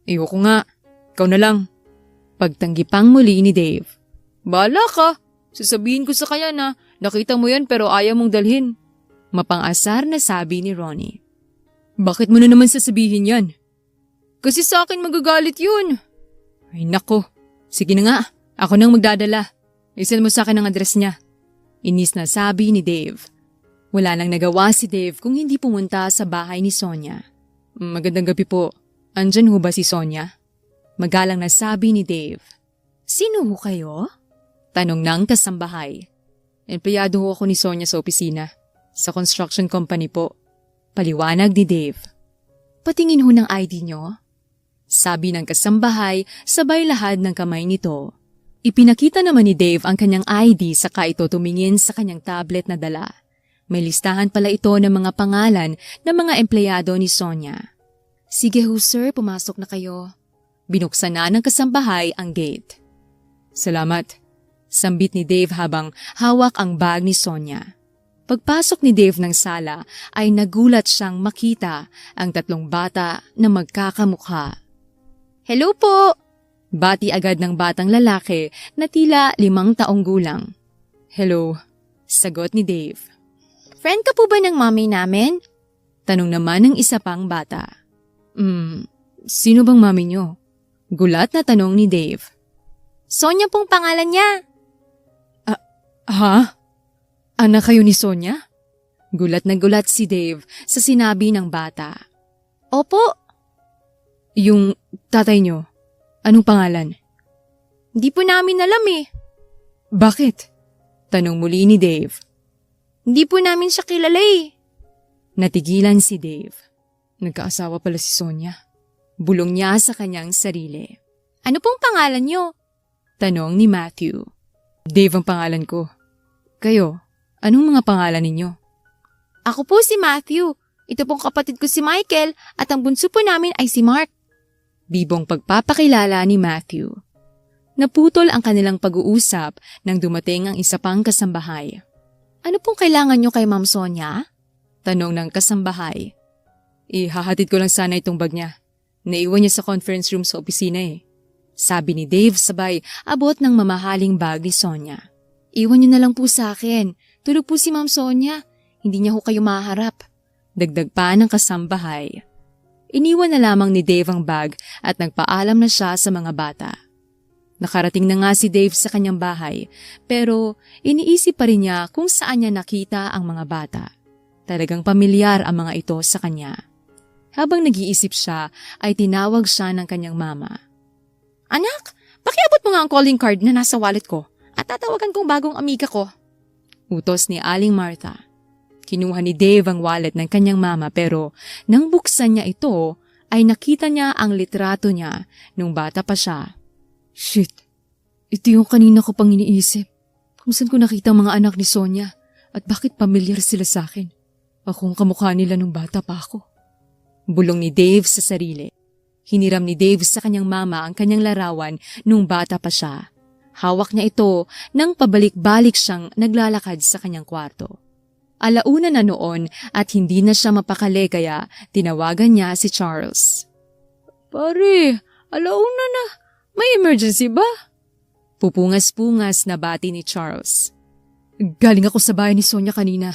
Ayoko nga. Ikaw na lang. Pagtanggipang muli ni Dave. Bahala ka. Sasabihin ko sa kanya na nakita mo yan pero ayaw mong dalhin. Mapang-asar na sabi ni Ronnie. Bakit mo na naman sasabihin yan? Kasi sa akin magagalit yun. Ay nako. Sige na nga. Ako nang magdadala. Isend mo sa akin ang address niya. Inis na sabi ni Dave. Wala nang nagawa si Dave kung hindi pumunta sa bahay ni Sonia. Magandang gabi po. Andyan ho ba si Sonia? Magalang na sabi ni Dave. Sino ho kayo? Tanong ng kasambahay. Empleyado ho ako ni Sonia sa opisina. Sa construction company po. Paliwanag ni Dave. Patingin ho ng ID nyo? Sabi ng kasambahay sabay lahad ng kamay nito. Ipinakita naman ni Dave ang kanyang ID saka ito tumingin sa kanyang tablet na dala. May listahan pala ito ng mga pangalan ng mga empleyado ni Sonia. Sige ho sir, pumasok na kayo. Binuksan na ng kasambahay ang gate. Salamat. Sambit ni Dave habang hawak ang bag ni Sonia. Pagpasok ni Dave ng sala ay nagulat siyang makita ang 3 bata na magkakamukha. Hello po! Bati agad ng batang lalaki na tila 5 taong gulang. Hello, sagot ni Dave. Friend ka po ba ng mommy namin? Tanong naman ng isa pang bata. Sino bang mami nyo? Gulat na tanong ni Dave. Sonia pong pangalan niya. Ha? Anak kayo ni Sonia? Gulat na gulat si Dave sa sinabi ng bata. Opo. Yung tatay nyo, anong pangalan? Di po namin alam eh. Bakit? Tanong muli ni Dave. Hindi po namin siya kilala eh. Natigilan si Dave. Nagkaasawa pala si Sonia. Bulong niya sa kanyang sarili. Ano pong pangalan niyo? Tanong ni Matthew. Dave ang pangalan ko. Kayo, anong mga pangalan ninyo? Ako po si Matthew. Ito pong kapatid ko si Michael at ang bunso po namin ay si Mark. Bibong pagpapakilala ni Matthew. Naputol ang kanilang pag-uusap nang dumating ang isa pang kasambahay. Ano pong kailangan nyo kay Ma'am Sonia? Tanong ng kasambahay. Ihahatid ko lang sana itong bag niya. Naiwan niya sa conference room sa opisina eh. Sabi ni Dave sabay abot ng mamahaling bag ni Sonia. Iwan niyo na lang po sa akin. Tulog po si Ma'am Sonia. Hindi niya ho kayo maharap. Dagdag pa ng kasambahay. Iniwan na lamang ni Dave ang bag at nagpaalam na siya sa mga bata. Nakarating na nga si Dave sa kanyang bahay pero iniisip pa rin niya kung saan niya nakita ang mga bata. Talagang pamilyar ang mga ito sa kanya. Habang nag-iisip siya ay tinawag siya ng kanyang mama. Anak, pakiabot mo nga ang calling card na nasa wallet ko at tatawagan kong bagong amiga ko. Utos ni Aling Martha. Kinuha ni Dave ang wallet ng kanyang mama pero nang buksan niya ito, ay nakita niya ang litrato niya nung bata pa siya. Shit, ito yung kanina ko pang iniisip. Kung saan ko nakita ang mga anak ni Sonia at bakit pamilyar sila sa akin. Ako ang kamukha nila nung bata pa ako. Bulong ni Dave sa sarili. Hiniram ni Dave sa kanyang mama ang kanyang larawan nung bata pa siya. Hawak niya ito nang pabalik-balik siyang naglalakad sa kanyang kwarto. Alauna na noon at hindi na siya mapakali kaya tinawagan niya si Charles. Pare, alauna na. May emergency ba? Pupungas-pungas na bati ni Charles. Galing ako sa bahay ni Sonia kanina.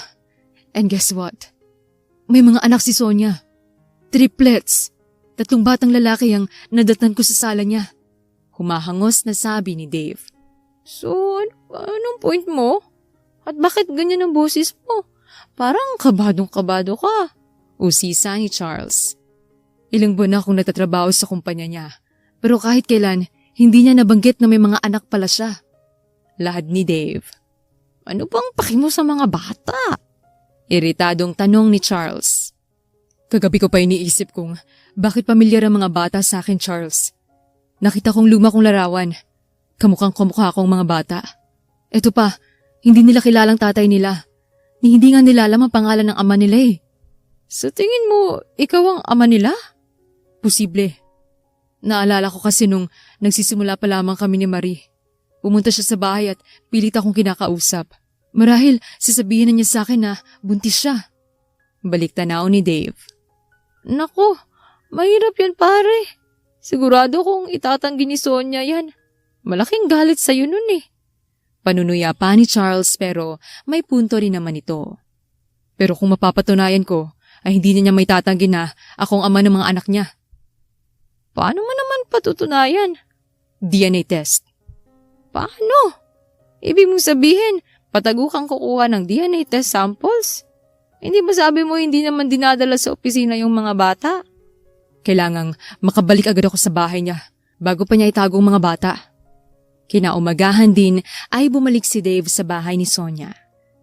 And guess what? May mga anak si Sonia. Triplets. 3 batang lalaki ang nadatan ko sa sala niya. Humahangos na sabi ni Dave. So, anong point mo? At bakit ganyan ang boses mo? Parang kabadong-kabado ka. Usisa ni Charles. Ilang buwan na akong nagtatrabaho sa kumpanya niya. Pero kahit kailan, hindi niya nabanggit na may mga anak pala siya. Lahad ni Dave. Ano bang paki mo sa mga bata? Iritadong tanong ni Charles. Kagabi ko pa iniisip kung bakit pamilyar ang mga bata sa akin, Charles. Nakita kong luma kong larawan. Kamukhang-kamukha akong mga bata. Eto pa, hindi nila kilalang tatay nila. Ni hindi nga nila alam ang pangalan ng ama nila eh. Sa tingin mo, ikaw ang ama nila? Posible. Naalala ko kasi nung nagsisimula pa lamang kami ni Marie. Pumunta siya sa bahay at pilit akong kinakausap. Marahil sasabihin na niya sa akin na buntis siya. Balik tanaw ni Dave. Naku, mahirap yan pare. Sigurado kung itatanggi ni Sonia yan. Malaking galit sa'yo nun eh. Panunuya pa ni Charles pero may punto rin naman ito. Pero kung mapapatunayan ko, ay hindi niya may tatanggi na akong ama ng mga anak niya. Paano mo naman patutunayan? DNA test. Paano? Ibig mong sabihin, patago kang kukuha ng DNA test samples? Hindi ba sabi mo hindi naman dinadala sa opisina yung mga bata? Kailangang makabalik agad ako sa bahay niya bago pa niya itago ang mga bata. Kinaumagahan din ay bumalik si Dave sa bahay ni Sonia.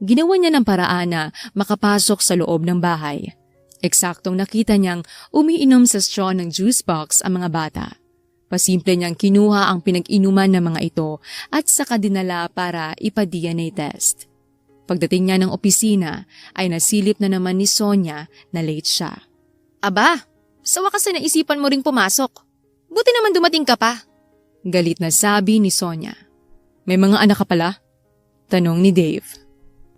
Ginawa niya ng paraan na makapasok sa loob ng bahay. Eksaktong nakita niyang umiinom sa straw ng juice box ang mga bata. Pasimple niyang kinuha ang pinag-inuman ng mga ito at saka dinala para ipa-DNA test. Pagdating niya ng opisina ay nasilip na naman ni Sonia na late siya. Aba, sa wakas na naisipan mo ring pumasok. Buti naman dumating ka pa. Galit na sabi ni Sonia. May mga anak ka pala? Tanong ni Dave.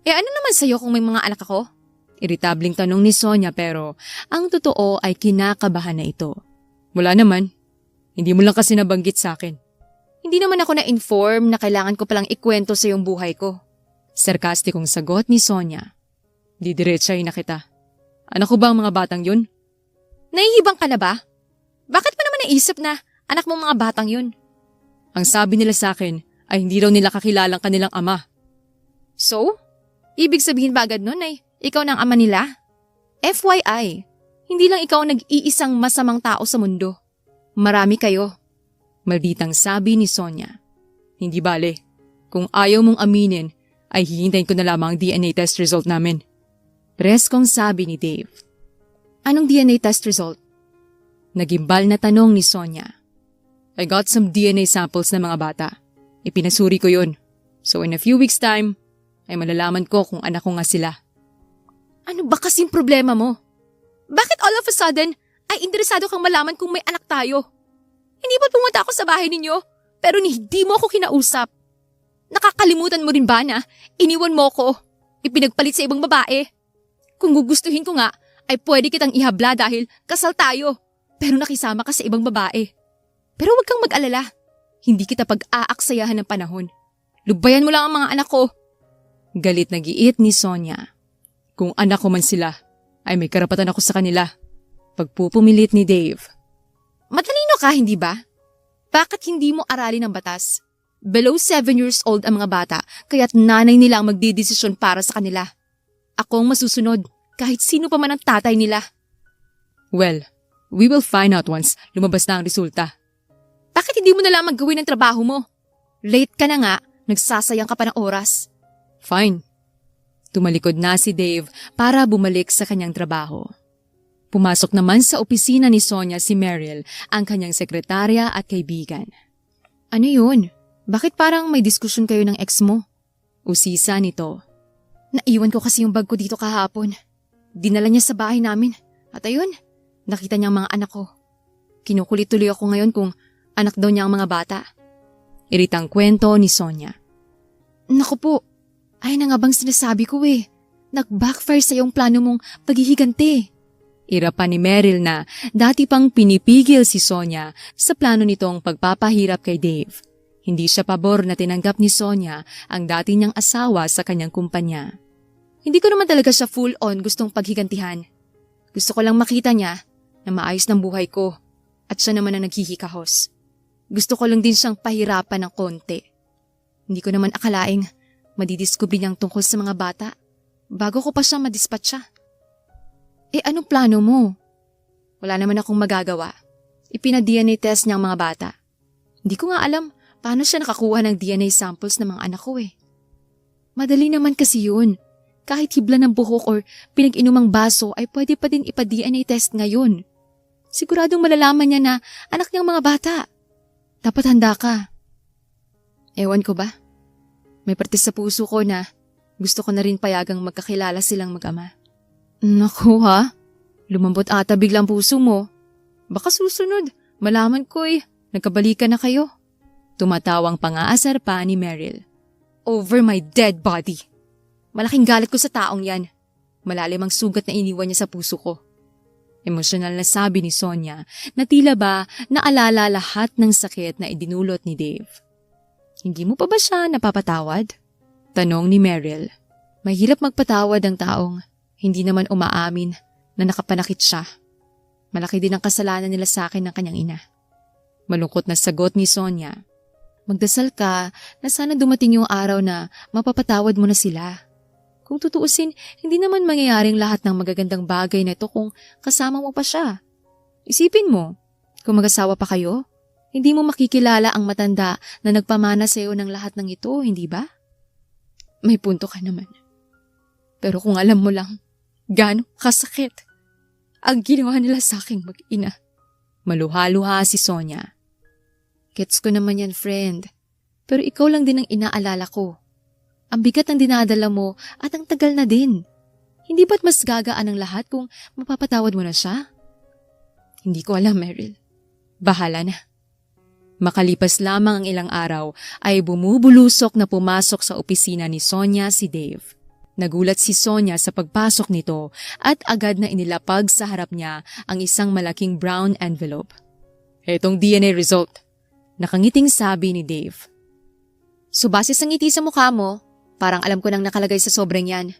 Ano naman sa'yo kung may mga anak ako? Iritabling tanong ni Sonia pero ang totoo ay kinakabahan na ito. Wala naman. Hindi mo lang kasi nabanggit sa akin. Hindi naman ako na-inform na kailangan ko palang ikwento sa iyong buhay ko. Sarkastikong sagot ni Sonia. Didiretsahin na kita. Anak ko ba ang mga batang yun? Nahihibang ka na ba? Bakit mo naman naisip na anak mong mga batang yun? Ang sabi nila sa akin ay hindi raw nila kakilalang kanilang ama. So? Ibig sabihin ba agad nun ay ikaw ng ama nila? FYI, hindi lang ikaw ang nag-iisang masamang tao sa mundo. Marami kayo. Malditang sabi ni Sonia. Hindi bale. Kung ayaw mong aminin, ay hihintayin ko na lamang ang DNA test result namin. Preskong sabi ni Dave. Anong DNA test result? Nagimbal na tanong ni Sonia. I got some DNA samples ng mga bata. Ipinasuri ko yun. So in a few weeks time, ay malalaman ko kung anak ko nga sila. Ano ba kasing problema mo? Bakit all of a sudden ay interesado kang malaman kung may anak tayo? Hindi ba't pumunta ako sa bahay ninyo pero hindi mo ako kinausap? Nakakalimutan mo rin ba na iniwan mo ko, ipinagpalit sa ibang babae? Kung gugustuhin ko nga ay pwede kitang ihabla dahil kasal tayo pero nakisama ka sa ibang babae. Pero huwag kang mag-alala, hindi kita pag-aaksayahan ng panahon. Lubayan mo lang ang mga anak ko. Galit na giit ni Sonia. Kung anak ko man sila, ay may karapatan ako sa kanila. Pagpupumilit ni Dave. Matalino ka, hindi ba? Bakit hindi mo aralin ang batas? Below 7 years old ang mga bata, kaya't nanay nila ang magdidesisyon para sa kanila. Ako ang masusunod, kahit sino pa man ang tatay nila. Well, we will find out once lumabas na ang resulta. Bakit hindi mo na lang maggawin ang trabaho mo? Late ka na nga, nagsasayang ka pa ng oras. Fine. Tumalikod na si Dave para bumalik sa kanyang trabaho. Pumasok naman sa opisina ni Sonia si Meryl, ang kanyang sekretarya at kaibigan. Ano yun? Bakit parang may diskusyon kayo ng ex mo? Usisa nito. Naiwan ko kasi yung bag ko dito kahapon. Dinala niya sa bahay namin. At ayun, nakita niya ang mga anak ko. Kinukulit tuloy ako ngayon kung anak daw niya ang mga bata. Iritang kwento ni Sonia. Naku po, ay na nga bang sinasabi ko eh. Nag-backfire sa iyong plano mong paghihiganti. Ira pa ni Meryl na dati pang pinipigil si Sonia sa plano nitong pagpapahirap kay Dave. Hindi siya pabor na tinanggap ni Sonia ang dati niyang asawa sa kanyang kumpanya. Hindi ko naman talaga siya full on gustong paghigantihan. Gusto ko lang makita niya na maayos ng buhay ko at siya naman ang naghihikahos. Gusto ko lang din siyang pahirapan ng konti. Hindi ko naman akalaing madidiskubre niyang tungkol sa mga bata bago ko pa siya madispatcha. Anong plano mo? Wala naman akong magagawa. Ipina-DNA test niya ang mga bata. Hindi ko nga alam paano siya nakakuha ng DNA samples ng mga anak ko eh. Madali naman kasi yun. Kahit hibla ng buhok or pinag-inumang baso ay pwede pa din ipa-DNA test ngayon. Siguradong malalaman niya na anak niyang mga bata. Dapat handa ka. Ewan ko ba? May parte sa puso ko na gusto ko na rin payagang magkakilala silang mag-ama. Naku ha? Lumambot ata biglang puso mo. Baka susunod, malaman ko'y nagkabalikan na kayo. Tumatawang pangaasar pa ni Meryl. Over my dead body. Malaking galit ko sa taong yan. Malalim ang sugat na iniwan niya sa puso ko. Emosyonal na sabi ni Sonia na tila ba naalala lahat ng sakit na idinulot ni Dave. Hindi mo pa ba siya napapatawad? Tanong ni Meryl. Mahirap magpatawad ang taong hindi naman umaamin na nakapanakit siya. Malaki din ang kasalanan nila sa akin ng kanyang ina. Malungkot na sagot ni Sonia. Magdasal ka na sana dumating yung araw na mapapatawad mo na sila. Kung tutuusin, hindi naman mangyayaring lahat ng magagandang bagay na ito kung kasama mo pa siya. Isipin mo, kung mag-asawa pa kayo, hindi mo makikilala ang matanda na nagpamana sa iyo ng lahat ng ito, hindi ba? May punto ka naman. Pero kung alam mo lang, gaano kasakit ang ginawa nila sa aking mag-ina. Maluha-luha si Sonia. Gets ko naman yan, friend. Pero ikaw lang din ang inaalala ko. Ang bigat ng dinadala mo at ang tagal na din. Hindi ba't mas gagaan ang lahat kung mapapatawad mo na siya? Hindi ko alam, Meryl. Bahala na. Makalipas lamang ang ilang araw ay bumubulusok na pumasok sa opisina ni Sonia si Dave. Nagulat si Sonia sa pagpasok nito at agad na inilapag sa harap niya ang isang malaking brown envelope. Etong DNA result. Nakangiting sabi ni Dave. So base sa ngiti sa mukha mo, parang alam ko nang nakalagay sa sobrang yan.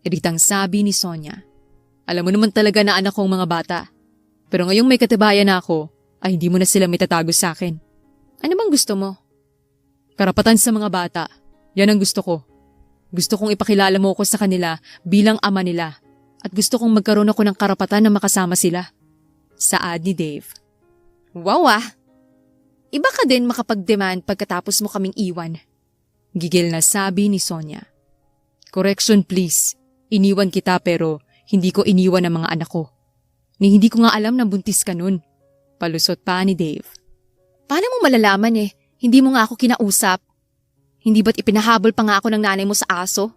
Iritang sabi ni Sonia. Alam mo naman talaga na anak kong mga bata. Pero ngayong may katibayan na ako, ay hindi mo na sila mitatago sa akin. Ano bang gusto mo? Karapatan sa mga bata. Yan ang gusto ko. Gusto kong ipakilala mo ako sa kanila bilang ama nila at gusto kong magkaroon ako ng karapatan na makasama sila. Saad ni Dave. Wow ah! Iba ka din makapag-demand pagkatapos mo kaming iwan. Gigil na sabi ni Sonia. Correction please. Iniwan kita pero hindi ko iniwan ang mga anak ko. Ni hindi ko nga alam na buntis ka nun. Palusot pa ni Dave. Paano mo malalaman eh? Hindi mo nga ako kinausap. Hindi ba't ipinahabol pa nga ako ng nanay mo sa aso?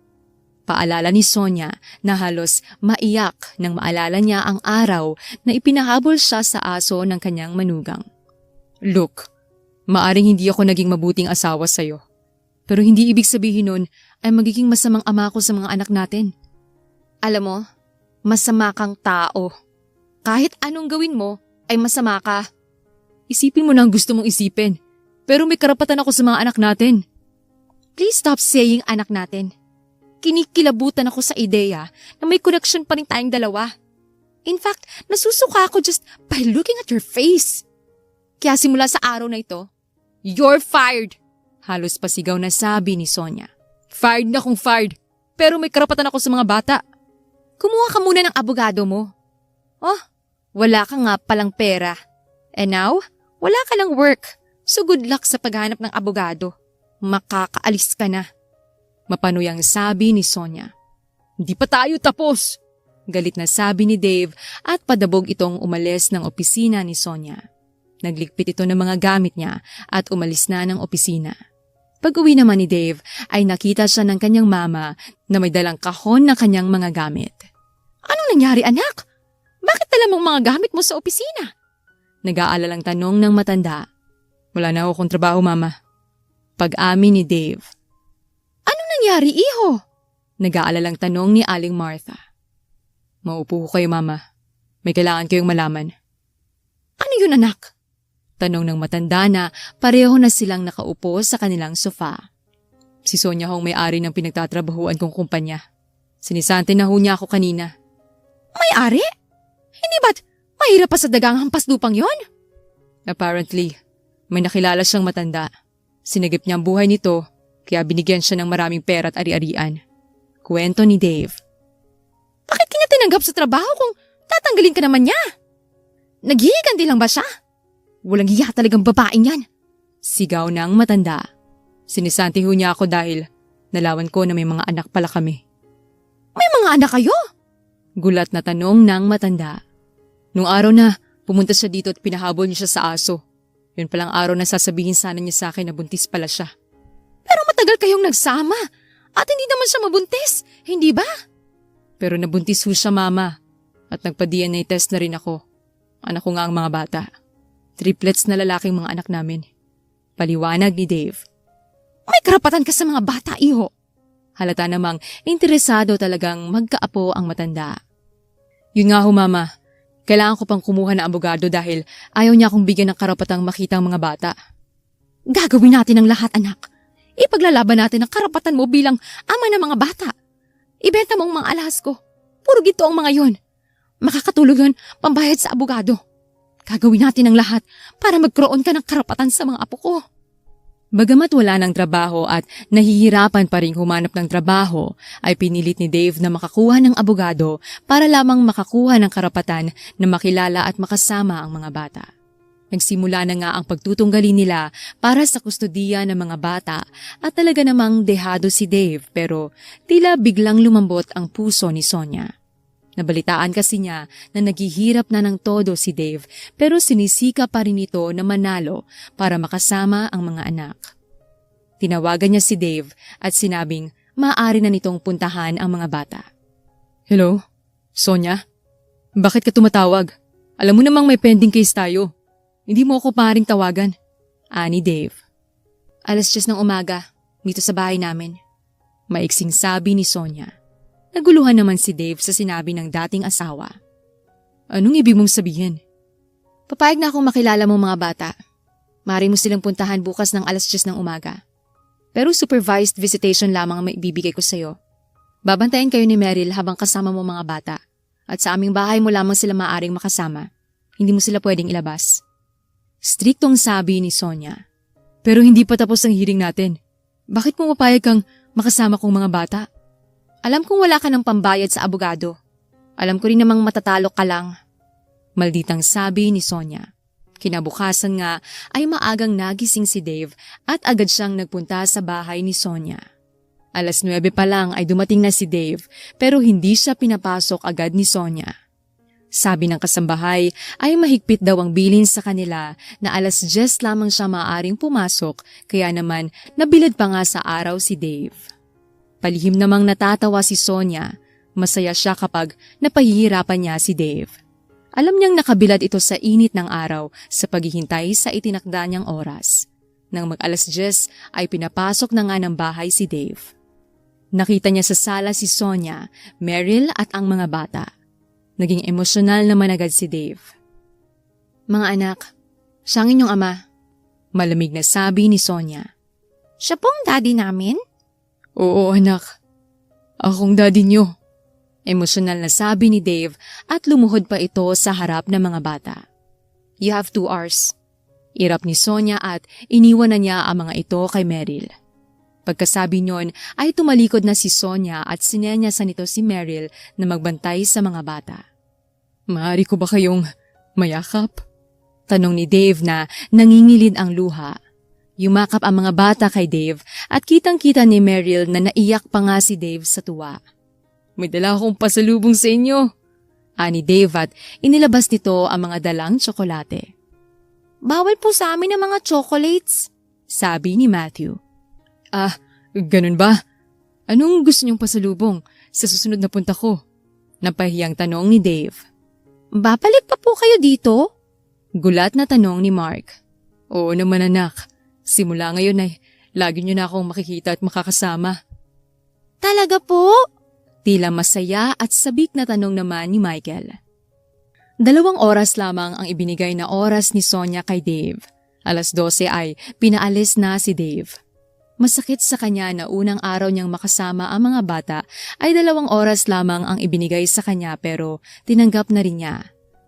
Paalala ni Sonia na halos maiyak nang maalala niya ang araw na ipinahabol siya sa aso ng kanyang manugang. Look, maaring hindi ako naging mabuting asawa sa'yo. Pero hindi ibig sabihin nun ay magiging masamang ama ko sa mga anak natin. Alam mo, masama kang tao. Kahit anong gawin mo, ay masama ka. Isipin mo na ang gusto mong isipin. Pero may karapatan ako sa mga anak natin. Please stop saying anak natin. Kinikilabutan ako sa ideya na may connection pa rin tayong dalawa. In fact, nasusuka ako just by looking at your face. Kaya simula sa araw na ito, you're fired. Halos pasigaw na sabi ni Sonia. Fired na kung fired. Pero may karapatan ako sa mga bata. Kumuha ka muna ng abogado mo. Oh, wala ka nga palang pera. And now, wala ka lang work. So good luck sa paghanap ng abogado. Makakaalis ka na. Mapanuyang sabi ni Sonia. Hindi pa tayo tapos! Galit na sabi ni Dave at padabog itong umalis ng opisina ni Sonia. Nagligpit ito ng mga gamit niya at umalis na ng opisina. Pag-uwi naman ni Dave ay nakita siya ng kanyang mama na may dalang kahon na kanyang mga gamit. Anong nangyari, anak? Bakit dala mong mga gamit mo sa opisina? Nag-aalalang tanong ng matanda. Wala na akong trabaho, mama. Pag-amin ni Dave. Anong nangyari, iho? Nag-aalalang tanong ni Aling Martha. Maupo ko kayo, mama. May kailangan kayong malaman. Ano yun, anak? Tanong ng matanda na pareho na silang nakaupo sa kanilang sofa. Si Sonia hong may-ari ng pinagtatrabahuan kong kumpanya. Sinisante na ho niya ako kanina. May-ari? Hindi ba't mahirap pa sa dagang hampas lupang yon? Apparently, may nakilala siyang matanda. Sinagip niya ang buhay nito, kaya binigyan siya ng maraming pera at ari-arian. Kwento ni Dave. Bakit kanya tinanggap sa trabaho kung tatanggalin ka naman niya? Naghihiganti lang ba siya? Walang hiya talagang babaeng yan. Sigaw ng matanda. Sinisanti ho niya ako dahil nalawan ko na may mga anak pala kami. May mga anak kayo? Gulat na tanong ng matanda. Nung araw na, pumunta siya dito at pinahabol niya siya sa aso. Yun palang araw na sasabihin sana niya sa akin na buntis pala siya. Pero matagal kayong nagsama at hindi naman siya mabuntis, hindi ba? Pero nabuntis ho siya, mama. At nagpa-DNA test na rin ako. Anak ko nga ang mga bata. Triplets na lalaking mga anak namin. Paliwanag ni Dave. May karapatan ka sa mga bata, iho. Halata namang interesado talagang magkaapo ang matanda. Yun nga ho, mama. Kailangan ko pang kumuha ng abogado dahil ayaw niya akong bigyan ng karapatang makita ang mga bata. Gagawin natin ang lahat, anak. Ipaglalaban natin ang karapatan mo bilang ama ng mga bata. Ibenta mo ang mga alahas ko. Puro gito ang mga yon. Makakatulog yun pambayad sa abogado. Gagawin natin ang lahat para magkaroon ka ng karapatan sa mga apo ko. Bagamat wala ng trabaho at nahihirapan pa rin humanap ng trabaho, ay pinilit ni Dave na makakuha ng abogado para lamang makakuha ng karapatan na makilala at makasama ang mga bata. Nagsimula na nga ang pagtutunggali nila para sa kustodiya ng mga bata at talaga namang dehado si Dave pero tila biglang lumambot ang puso ni Sonia. Nabalitaan kasi niya na naghihirap na ng todo si Dave pero sinisika pa rin ito na manalo para makasama ang mga anak. Tinawagan niya si Dave at sinabing maaari na nitong puntahan ang mga bata. Hello? Sonia? Bakit ka tumatawag? Alam mo namang may pending case tayo. Hindi mo ako paring tawagan. Ani Dave. 10:00 ng umaga, dito sa bahay namin. Maiksing sabi ni Sonia. Naguluhan naman si Dave sa sinabi ng dating asawa. Anong ibig mong sabihin? Papayag na akong makilala mo mga bata. Maaari mo silang puntahan bukas ng 10:00 ng umaga. Pero supervised visitation lamang ang maibibigay ko sa'yo. Babantayan kayo ni Meryl habang kasama mo mga bata. At sa aming bahay mo lamang sila maaaring makasama. Hindi mo sila pwedeng ilabas. Striktong sabi ni Sonia. Pero hindi pa tapos ang hearing natin. Bakit mo mapayag kang makasama kong mga bata? Alam kong wala ka ng pambayad sa abogado. Alam ko rin namang matatalo ka lang. Malditang sabi ni Sonia. Kinabukasan nga ay maagang nagising si Dave at agad siyang nagpunta sa bahay ni Sonia. 9:00 pa lang ay dumating na si Dave pero hindi siya pinapasok agad ni Sonia. Sabi ng kasambahay ay mahigpit daw ang bilin sa kanila na 10:00 lamang siya maaaring pumasok kaya naman nabilad pa nga sa araw si Dave. Palihim namang natatawa si Sonia, masaya siya kapag napahihirapan niya si Dave. Alam niyang nakabilad ito sa init ng araw sa paghihintay sa itinakda niyang oras. Nang mag-10:00 ay pinapasok na nga ng bahay si Dave. Nakita niya sa sala si Sonia, Meryl at ang mga bata. Naging emosyonal naman agad si Dave. Mga anak, siya ang inyong ama. Malamig na sabi ni Sonia. Siya pong daddy namin? Oo anak, akong daddy niyo. Emosyonal na sabi ni Dave at lumuhod pa ito sa harap ng mga bata. You have 2 hours. Irap ni Sonia at iniwan na niya ang mga ito kay Meryl. Pagkasabi niyon ay tumalikod na si Sonia at sinenyasan nito si Meryl na magbantay sa mga bata. Maaari ko ba kayong mayakap? Tanong ni Dave na nangingilid ang luha. Yumakap ang mga bata kay Dave at kitang-kita ni Meryl na naiyak pa nga si Dave sa tuwa. may dala akong pasalubong sa inyo. Ani Dave at inilabas nito ang mga dalang tsokolate. Bawal po sa amin ang mga chocolates. Sabi ni Matthew. Ah, ganun ba? Anong gusto niyong pasalubong sa susunod na punta ko? Napahiyang tanong ni Dave. Babalik pa po kayo dito? Gulat na tanong ni Mark. Oo naman anak. Simula ngayon ay lagi niyo na akong makikita at makakasama. Talaga po? Tila masaya at sabik na tanong naman ni Michael. 2 oras lamang ang ibinigay na oras ni Sonia kay Dave. 12:00 ay pinaalis na si Dave. Masakit sa kanya na unang araw niyang makasama ang mga bata ay 2 oras lamang ang ibinigay sa kanya pero tinanggap na rin niya.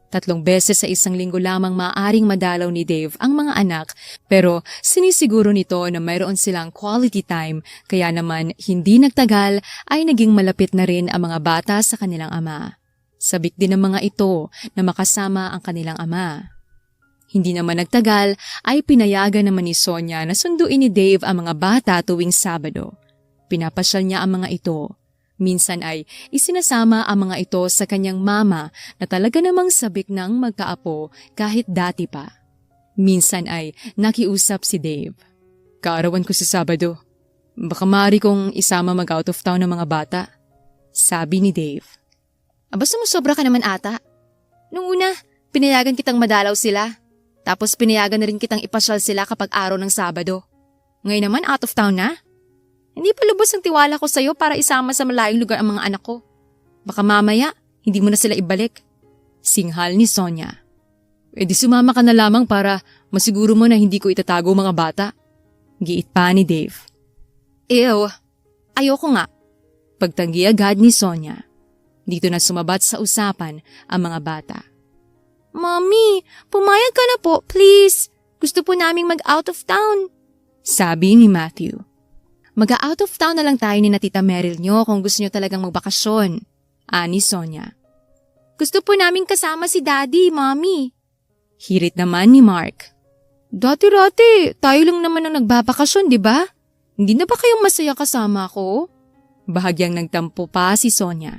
3 beses sa isang linggo lamang maaaring madalaw ni Dave ang mga anak pero sinisiguro nito na mayroon silang quality time kaya naman hindi nagtagal ay naging malapit na rin ang mga bata sa kanilang ama. Sabik din ng mga ito na makasama ang kanilang ama. Hindi naman nagtagal ay pinayagan naman ni Sonia na sunduin ni Dave ang mga bata tuwing Sabado. Pinapasyal niya ang mga ito. Minsan ay isinasama ang mga ito sa kanyang mama na talaga namang sabik ng magkaapo kahit dati pa. Minsan ay nakiusap si Dave. Kaarawan ko sa Sabado. Baka maaari kong isama mag-out of town ng mga bata. Sabi ni Dave. Aba sumusobra ka naman ata. Nung una, pinayagan kitang madalaw sila. Tapos pinayagan na rin kitang ipasyal sila kapag araw ng Sabado. Ngayon naman out of town na. Hindi pa lubos ang tiwala ko sa'yo para isama sa malayong lugar ang mga anak ko. Baka mamaya, hindi mo na sila ibalik. Singhal ni Sonia. E di sumama ka na lamang para masiguro mo na hindi ko itatago mga bata. Giit pa ni Dave. Ew, ayoko nga. Pagtanggi agad ni Sonia. Dito na sumabat sa usapan ang mga bata. Mommy, pumayag ka na po, please. Gusto po naming mag-out of town. Sabi ni Matthew. Mag-out of town na lang tayo ni na Tita Meryl nyo kung gusto nyo talagang magbakasyon. Ani Sonia. Gusto po naming kasama si Daddy, Mommy. Hirit naman ni Mark. Dati-rati, tayo lang naman ang nagbabakasyon, di ba? Hindi na ba kayong masaya kasama ko? Bahagyang nagtampo pa si Sonia.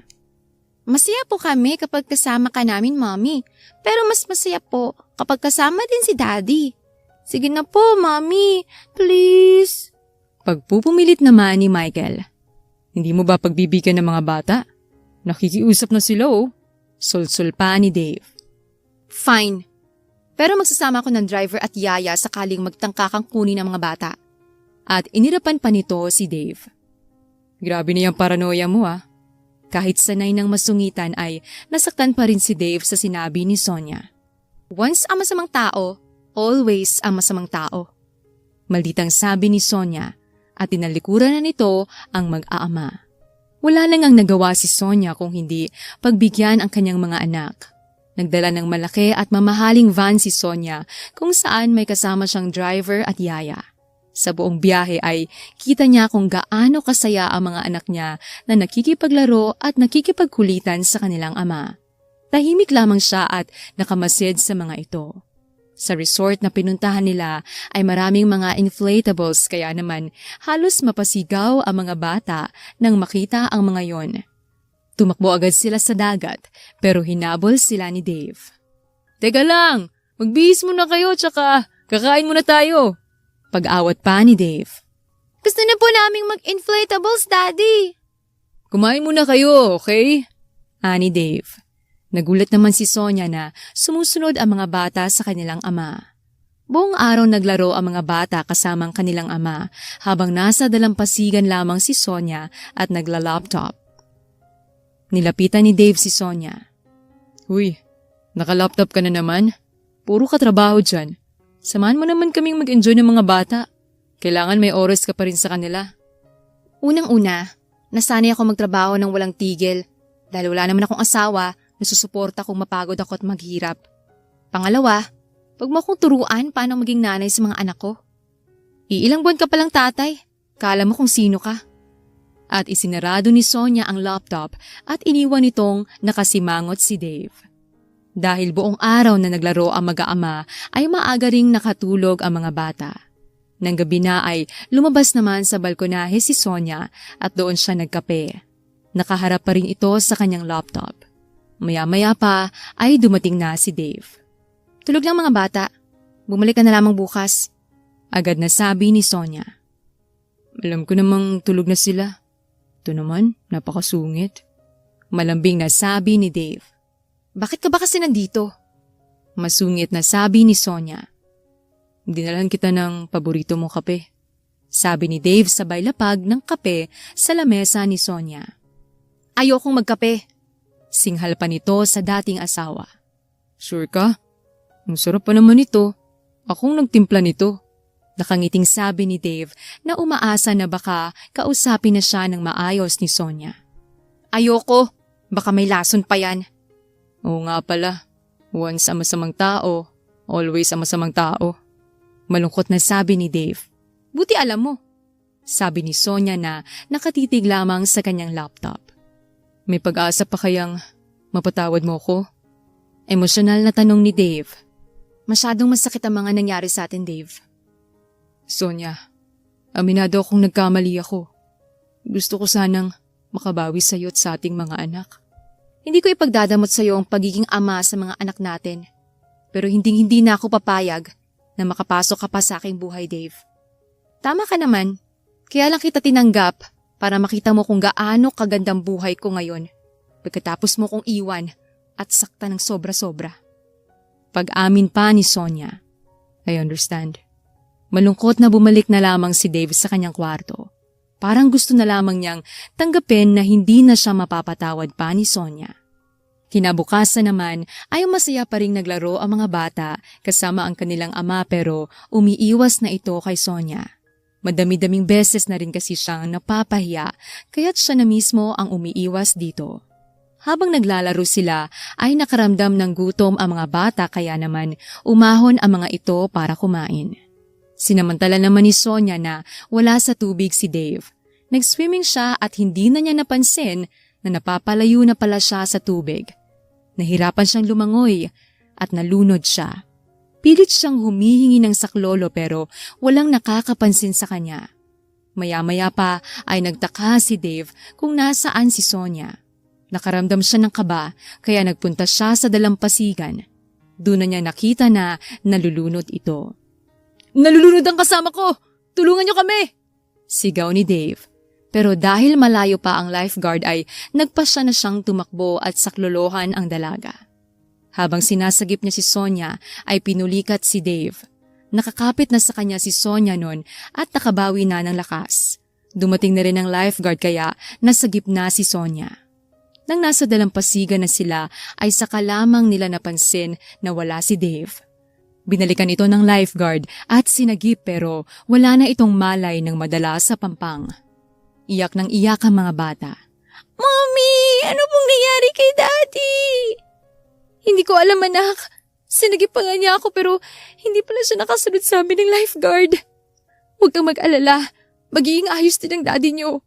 Masaya po kami kapag kasama ka namin, Mommy. Pero mas masaya po kapag kasama din si Daddy. Sige na po, Mommy. Please. Pagpupumilit naman ni Michael. Hindi mo ba pagbibigyan ng mga bata? Nakikiusap na sila oh. Sulsul pa ni Dave. Fine. Pero magsasama ko ng driver at yaya sakaling magtangka kang kunin ng mga bata. At inirapan pa nito si Dave. Grabe na yung paranoia mo ah. Kahit sanay ng masungitan ay nasaktan pa rin si Dave sa sinabi ni Sonia. Once ang masamang tao, always ang masamang tao. Malditang sabi ni Sonia at tinalikuran na nito ang mag-aama. Wala nang ang nagawa si Sonia kung hindi pagbigyan ang kanyang mga anak. Nagdala ng malaki at mamahaling van si Sonia kung saan may kasama siyang driver at yaya. Sa buong biyahe ay kita niya kung gaano kasaya ang mga anak niya na nakikipaglaro at nakikipagkulitan sa kanilang ama. Tahimik lamang siya at nakamasid sa mga ito. Sa resort na pinuntahan nila ay maraming mga inflatables kaya naman halos mapasigaw ang mga bata nang makita ang mga yon. Tumakbo agad sila sa dagat pero hinabol sila ni Dave. Teka lang, magbihis muna kayo tsaka kakain muna tayo. Pag-awat pa ni Dave. Gusto na po naming mag-inflatables, Daddy. Kumain muna kayo, okay? Ani Dave. Nagulat naman si Sonia na sumusunod ang mga bata sa kanilang ama. Buong araw naglaro ang mga bata kasamang kanilang ama habang nasa dalampasigan lamang si Sonia at nagla-laptop. Nilapitan ni Dave si Sonia. Uy, naka-laptop ka na naman? Puro ka trabaho dyan. Samahan mo naman kaming mag-enjoy ng mga bata. Kailangan may oras ka pa rin sa kanila. Unang-una, nasanay ako magtrabaho ng walang tigil dahil wala naman akong asawa na susuporta kung mapagod ako at maghirap. Pangalawa, wag mo akong turuan paano maging nanay sa mga anak ko. Iilang buwan ka palang tatay, kala mo kung sino ka. At isinarado ni Sonia ang laptop at iniwan nitong nakasimangot si Dave. Dahil buong araw na naglaro ang mag-aama ay maaga ring nakatulog ang mga bata. Nang gabi na ay lumabas naman sa balkonahe si Sonia at doon siya nagkape. Nakaharap pa rin ito sa kanyang laptop. Maya-maya pa ay dumating na si Dave. Tulog lang mga bata. Bumalik ka na lamang bukas. Agad na sabi ni Sonia. Alam ko namang tulog na sila. Ito naman, napakasungit. Malambing na sabi ni Dave. Bakit ka ba kasi nandito? Masungit na sabi ni Sonia. Dinalan kita ng paborito mong kape. Sabi ni Dave sabay lapag ng kape sa lamesa ni Sonia. Ayokong magkape. Singhal pa nito sa dating asawa. Sure ka? Ang sarap pa naman ito. Akong nagtimpla nito. Nakangiting sabi ni Dave na umaasa na baka kausapin na siya ng maayos ni Sonia. Ayoko. Baka may lason pa yan. Oo nga pala. Once ang masamang tao, always ang masamang tao. Malungkot na sabi ni Dave. Buti alam mo. Sabi ni Sonia na nakatitig lamang sa kanyang laptop. May pag-asa pa kayang mapatawad mo ko? Emosyonal na tanong ni Dave. Masyadong masakit ang mga nangyari sa atin, Dave. Sonia, aminado akong nagkamali ako. Gusto ko sanang makabawi sa iyo at sa ating mga anak. Hindi ko ipagdadamot sa iyo ang pagiging ama sa mga anak natin. Pero hindi na ako papayag na makapasok ka pa sa aking buhay, Dave. Tama ka naman. Kaya lang kita tinanggap para makita mo kung gaano kagandang buhay ko ngayon pagkatapos mo kong iwan at sakta ng sobra-sobra. Pag-amin pa ni Sonia. I understand. Malungkot na bumalik na lamang si Dave sa kanyang kwarto. Parang gusto na lamang niyang tanggapin na hindi na siya mapapatawad pa ni Sonia. Kinabukasan naman ay masaya pa ring naglaro ang mga bata kasama ang kanilang ama pero umiiwas na ito kay Sonia. Madami-daming beses na rin kasi siyang napapahiya kaya't siya na mismo ang umiiwas dito. Habang naglalaro sila ay nakaramdam ng gutom ang mga bata kaya naman umahon ang mga ito para kumain. Sinamantala naman ni Sonia na wala sa tubig si Dave. Nag-swimming siya at hindi na niya napansin na napapalayo na pala siya sa tubig. Nahirapan siyang lumangoy at nalunod siya. Pilit siyang humihingi ng saklolo pero walang nakakapansin sa kanya. Maya-maya pa ay nagtaka si Dave kung nasaan si Sonia. Nakaramdam siya ng kaba kaya nagpunta siya sa dalampasigan. Doon na niya nakita na nalulunod ito. Nalulunod ang kasama ko! Tulungan niyo kami! Sigaw ni Dave. Pero dahil malayo pa ang lifeguard ay nagpasya na siyang tumakbo at saklolohan ang dalaga. Habang sinasagip niya si Sonia ay pinulikat si Dave. Nakakapit na sa kanya si Sonia noon at nakabawi na ng lakas. Dumating na rin ang lifeguard kaya nasagip na si Sonia. Nang nasa dalampasigan na sila ay saka lamang nila napansin na wala si Dave. Binalikan ito ng lifeguard at sinagip pero wala na itong malay ng madala sa pampang. Iyak ng iyak ang mga bata. Mommy! Ano pong nangyari kay Daddy? Hindi ko alam, anak. Sinagip pa nga niya ako pero hindi pala siya nakasunod sa amin ng lifeguard. Huwag kang mag-alala. Magiging ayos din ang daddy niyo.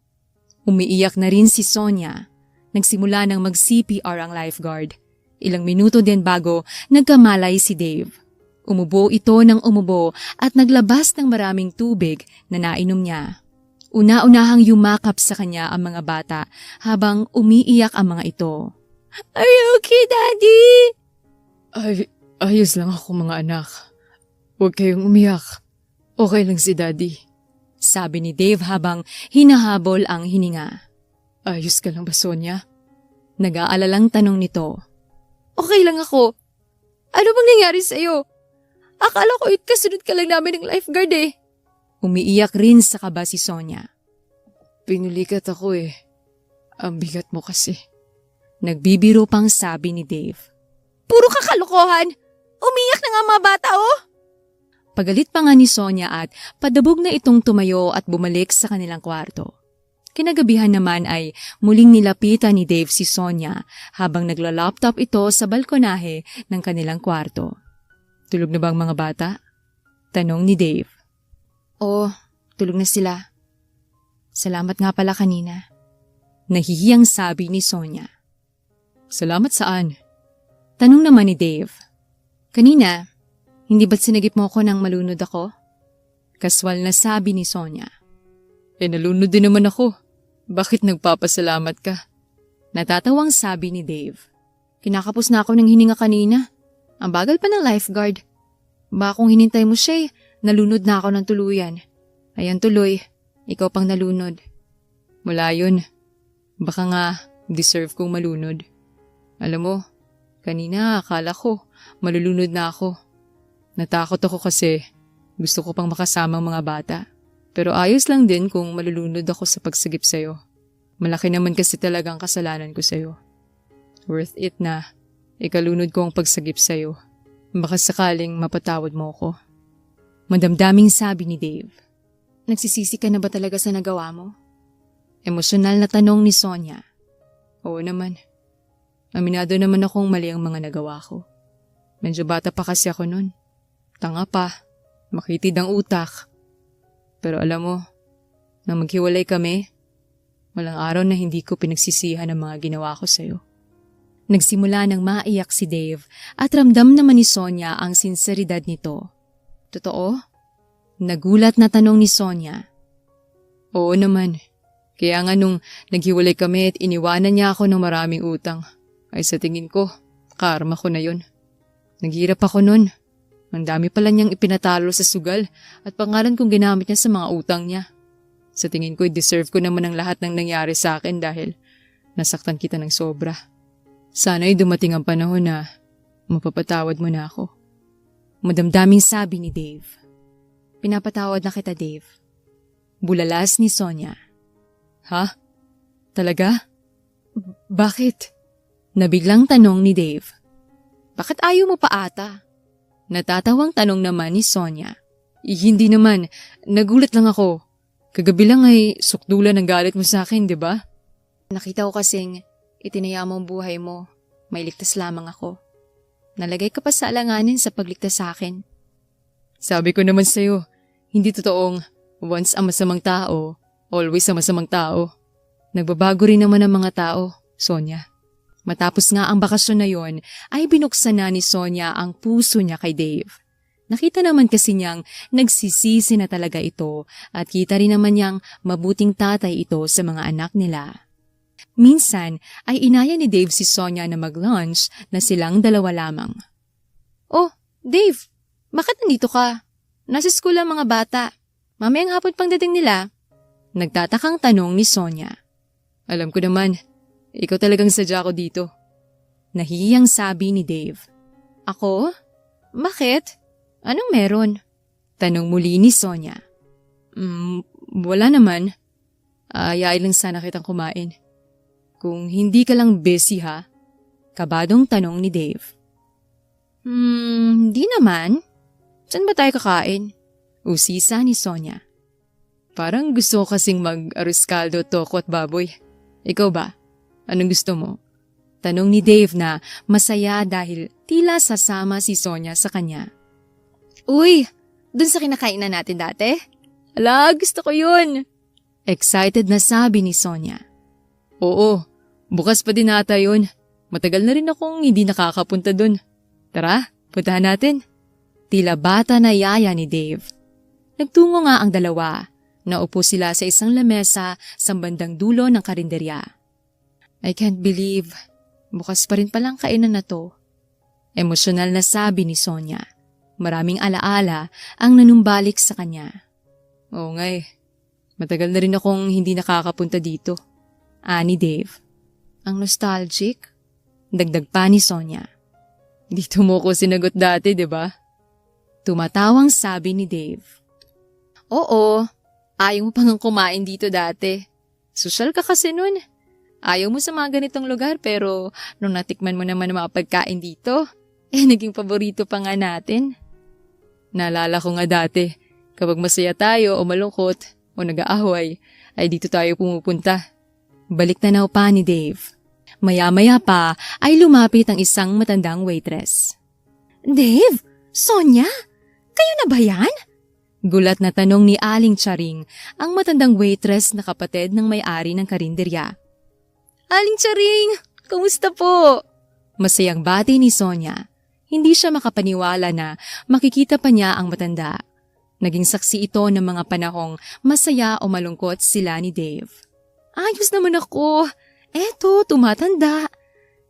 Umiiyak na rin si Sonia. Nagsimula ng mag-CPR ang lifeguard. Ilang minuto din bago nagkamalay si Dave. Umubo ito ng umubo at naglabas ng maraming tubig na nainom niya. Una-unahang yumakap sa kanya ang mga bata habang umiiyak ang mga ito. Are you okay, Daddy? Ayos lang ako mga anak. Huwag kayong umiyak. Okay lang si Daddy. Sabi ni Dave habang hinahabol ang hininga. Ayos ka lang ba, Sonia? Nag-aalalang tanong nito. Okay lang ako. Ano bang nangyari sa'yo? Akala ko kasunod ka lang namin ng lifeguard eh. Umiiyak rin sa kaba si Sonia. Pinulikat ako eh. Ang bigat mo kasi. Nagbibiro pang sabi ni Dave. Puro kakalokohan. Umiyak na nga mga bata oh. Pagalit pa nga ni Sonia at padabog na itong tumayo at bumalik sa kanilang kwarto. Kinagabihan naman ay muling nilapitan ni Dave si Sonia habang nagla-laptop ito sa balkonahe ng kanilang kwarto. Tulog na ba ang mga bata? Tanong ni Dave. Oo, tulog na sila. Salamat nga pala kanina. Nahihiyang sabi ni Sonia. Salamat saan? Tanong naman ni Dave. Kanina, hindi ba't sinagip mo ako nang malunod ako? Kaswal na sabi ni Sonia. Nalunod din naman ako. Bakit nagpapasalamat ka? Natatawang sabi ni Dave. Kinakapos na ako ng hininga kanina. Ang bagal pa ng lifeguard. Ba kung hinintay mo siya nalunod na ako ng tuluyan. Ayan tuloy, ikaw pang nalunod. Mula yun, baka nga deserve kong malunod. Alam mo, kanina akala ko malulunod na ako. Natakot ako kasi gusto ko pang makasama ang mga bata. Pero ayos lang din kung malulunod ako sa pagsagip sa'yo. Malaki naman kasi talagang kasalanan ko sa'yo. Worth it na ikalunod ko ang pagsagip sa'yo. Baka sakaling mapatawad mo ko. Madamdaming sabi ni Dave. Nagsisisi ka na ba talaga sa nagawa mo? Emosyonal na tanong ni Sonia. Oo naman. Aminado naman akong mali ang mga nagawa ko. Medyo bata pa kasi ako nun. Tanga pa. Makitid ang utak. Pero alam mo, nang maghiwalay kami, walang araw na hindi ko pinagsisihan ang mga ginawa ko sa'yo. Nagsimula nang maiyak si Dave at ramdam naman ni Sonia ang sinseridad nito. Totoo? Nagulat na tanong ni Sonia. Oo naman. Kaya nga nung naghiwalay kami at iniwanan niya ako ng maraming utang, ay sa tingin ko, karma ko na yun. Naghirap ako nun. Ang dami pala niyang ipinatalo sa sugal at pangalan kong ginamit niya sa mga utang niya. Sa tingin ko, deserve ko naman ang lahat ng nangyari sa akin dahil nasaktan kita ng sobra. Sana'y dumating ang panahon na mapapatawad mo na ako. Madamdaming sabi ni Dave. Pinapatawad na kita, Dave. Bulalas ni Sonia. Ha? Talaga? Bakit? Nabiglang tanong ni Dave. Bakit ayaw mo pa ata? Natatawang tanong naman ni Sonia. Hindi naman. Nagulat lang ako. Kagabi lang ay sukdulan ang galit mo sa akin, di ba? Nakita ko kasing itinaya mo ang buhay mo. May ligtas lamang ako. Nalagay ka pa sa alanganin sa pagligtas sa akin. Sabi ko naman sa'yo, hindi totoong once ang masamang tao, always ang masamang tao. Nagbabago rin naman ang mga tao, Sonia. Matapos nga ang bakasyon na yon, ay binuksan na ni Sonia ang puso niya kay Dave. Nakita naman kasi niyang nagsisisi na talaga ito at kita rin naman niyang mabuting tatay ito sa mga anak nila. Minsan ay inaya ni Dave si Sonia na mag-lunch na silang dalawa lamang. Oh, Dave, bakit nandito ka? Nasa school ang mga bata. Mamayang hapon pang dating nila. Nagtatakang tanong ni Sonia. Alam ko naman, ikaw talagang sadya ko dito. Nahihiyang sabi ni Dave. Ako? Bakit? Anong meron? Tanong muli ni Sonia. Wala naman. Ayain lang sana kitang kumain. Kung hindi ka lang busy ha? Kabadong tanong ni Dave. Hindi naman. Saan ba tayo kakain? Usisa ni Sonia. Parang gusto ko kasing mag-arroz caldo, toko at baboy. Ikaw ba? Anong gusto mo? Tanong ni Dave na masaya dahil tila sasama si Sonia sa kanya. Uy, dun sa kinakainan natin dati? Ala, gusto ko yun. Excited na sabi ni Sonia. Oo, bukas pa din ata yun. Matagal na rin akong hindi nakakapunta dun. Tara, puntahan natin. Tila bata na yaya ni Dave. Nagtungo nga ang dalawa. Naupo sila sa isang lamesa sa bandang dulo ng karinderya. I can't believe, bukas pa rin palang kainan na to. Emosyonal na sabi ni Sonia. Maraming alaala ang nanumbalik sa kanya. Oo nga matagal na rin akong hindi nakakapunta dito. Ani Dave. Ang nostalgic? Dagdag pa ni Sonia. Dito mo ko sinagot dati, di ba? Tumatawang sabi ni Dave. Oo, ayaw mo pang kumain dito dati. Sosyal ka kasi nun. Ayaw mo sa mga ganitong lugar pero nung natikman mo naman ang mga pagkain dito, naging paborito pa nga natin. Naalala ko nga dati, kapag masaya tayo o malungkot o nag-aaway, ay dito tayo pumupunta. Balik tanaw pa ni Dave. Maya-maya pa ay lumapit ang isang matandang waitress. Dave? Sonia? Kayo na ba yan? Gulat na tanong ni Aling Charing, ang matandang waitress na kapatid ng may-ari ng karinderya. Aling Charing, kumusta po? Masayang bati ni Sonia. Hindi siya makapaniwala na makikita pa niya ang matanda. Naging saksi ito ng mga panahong masaya o malungkot sila ni Dave. Ayos naman ako. Eto, tumatanda.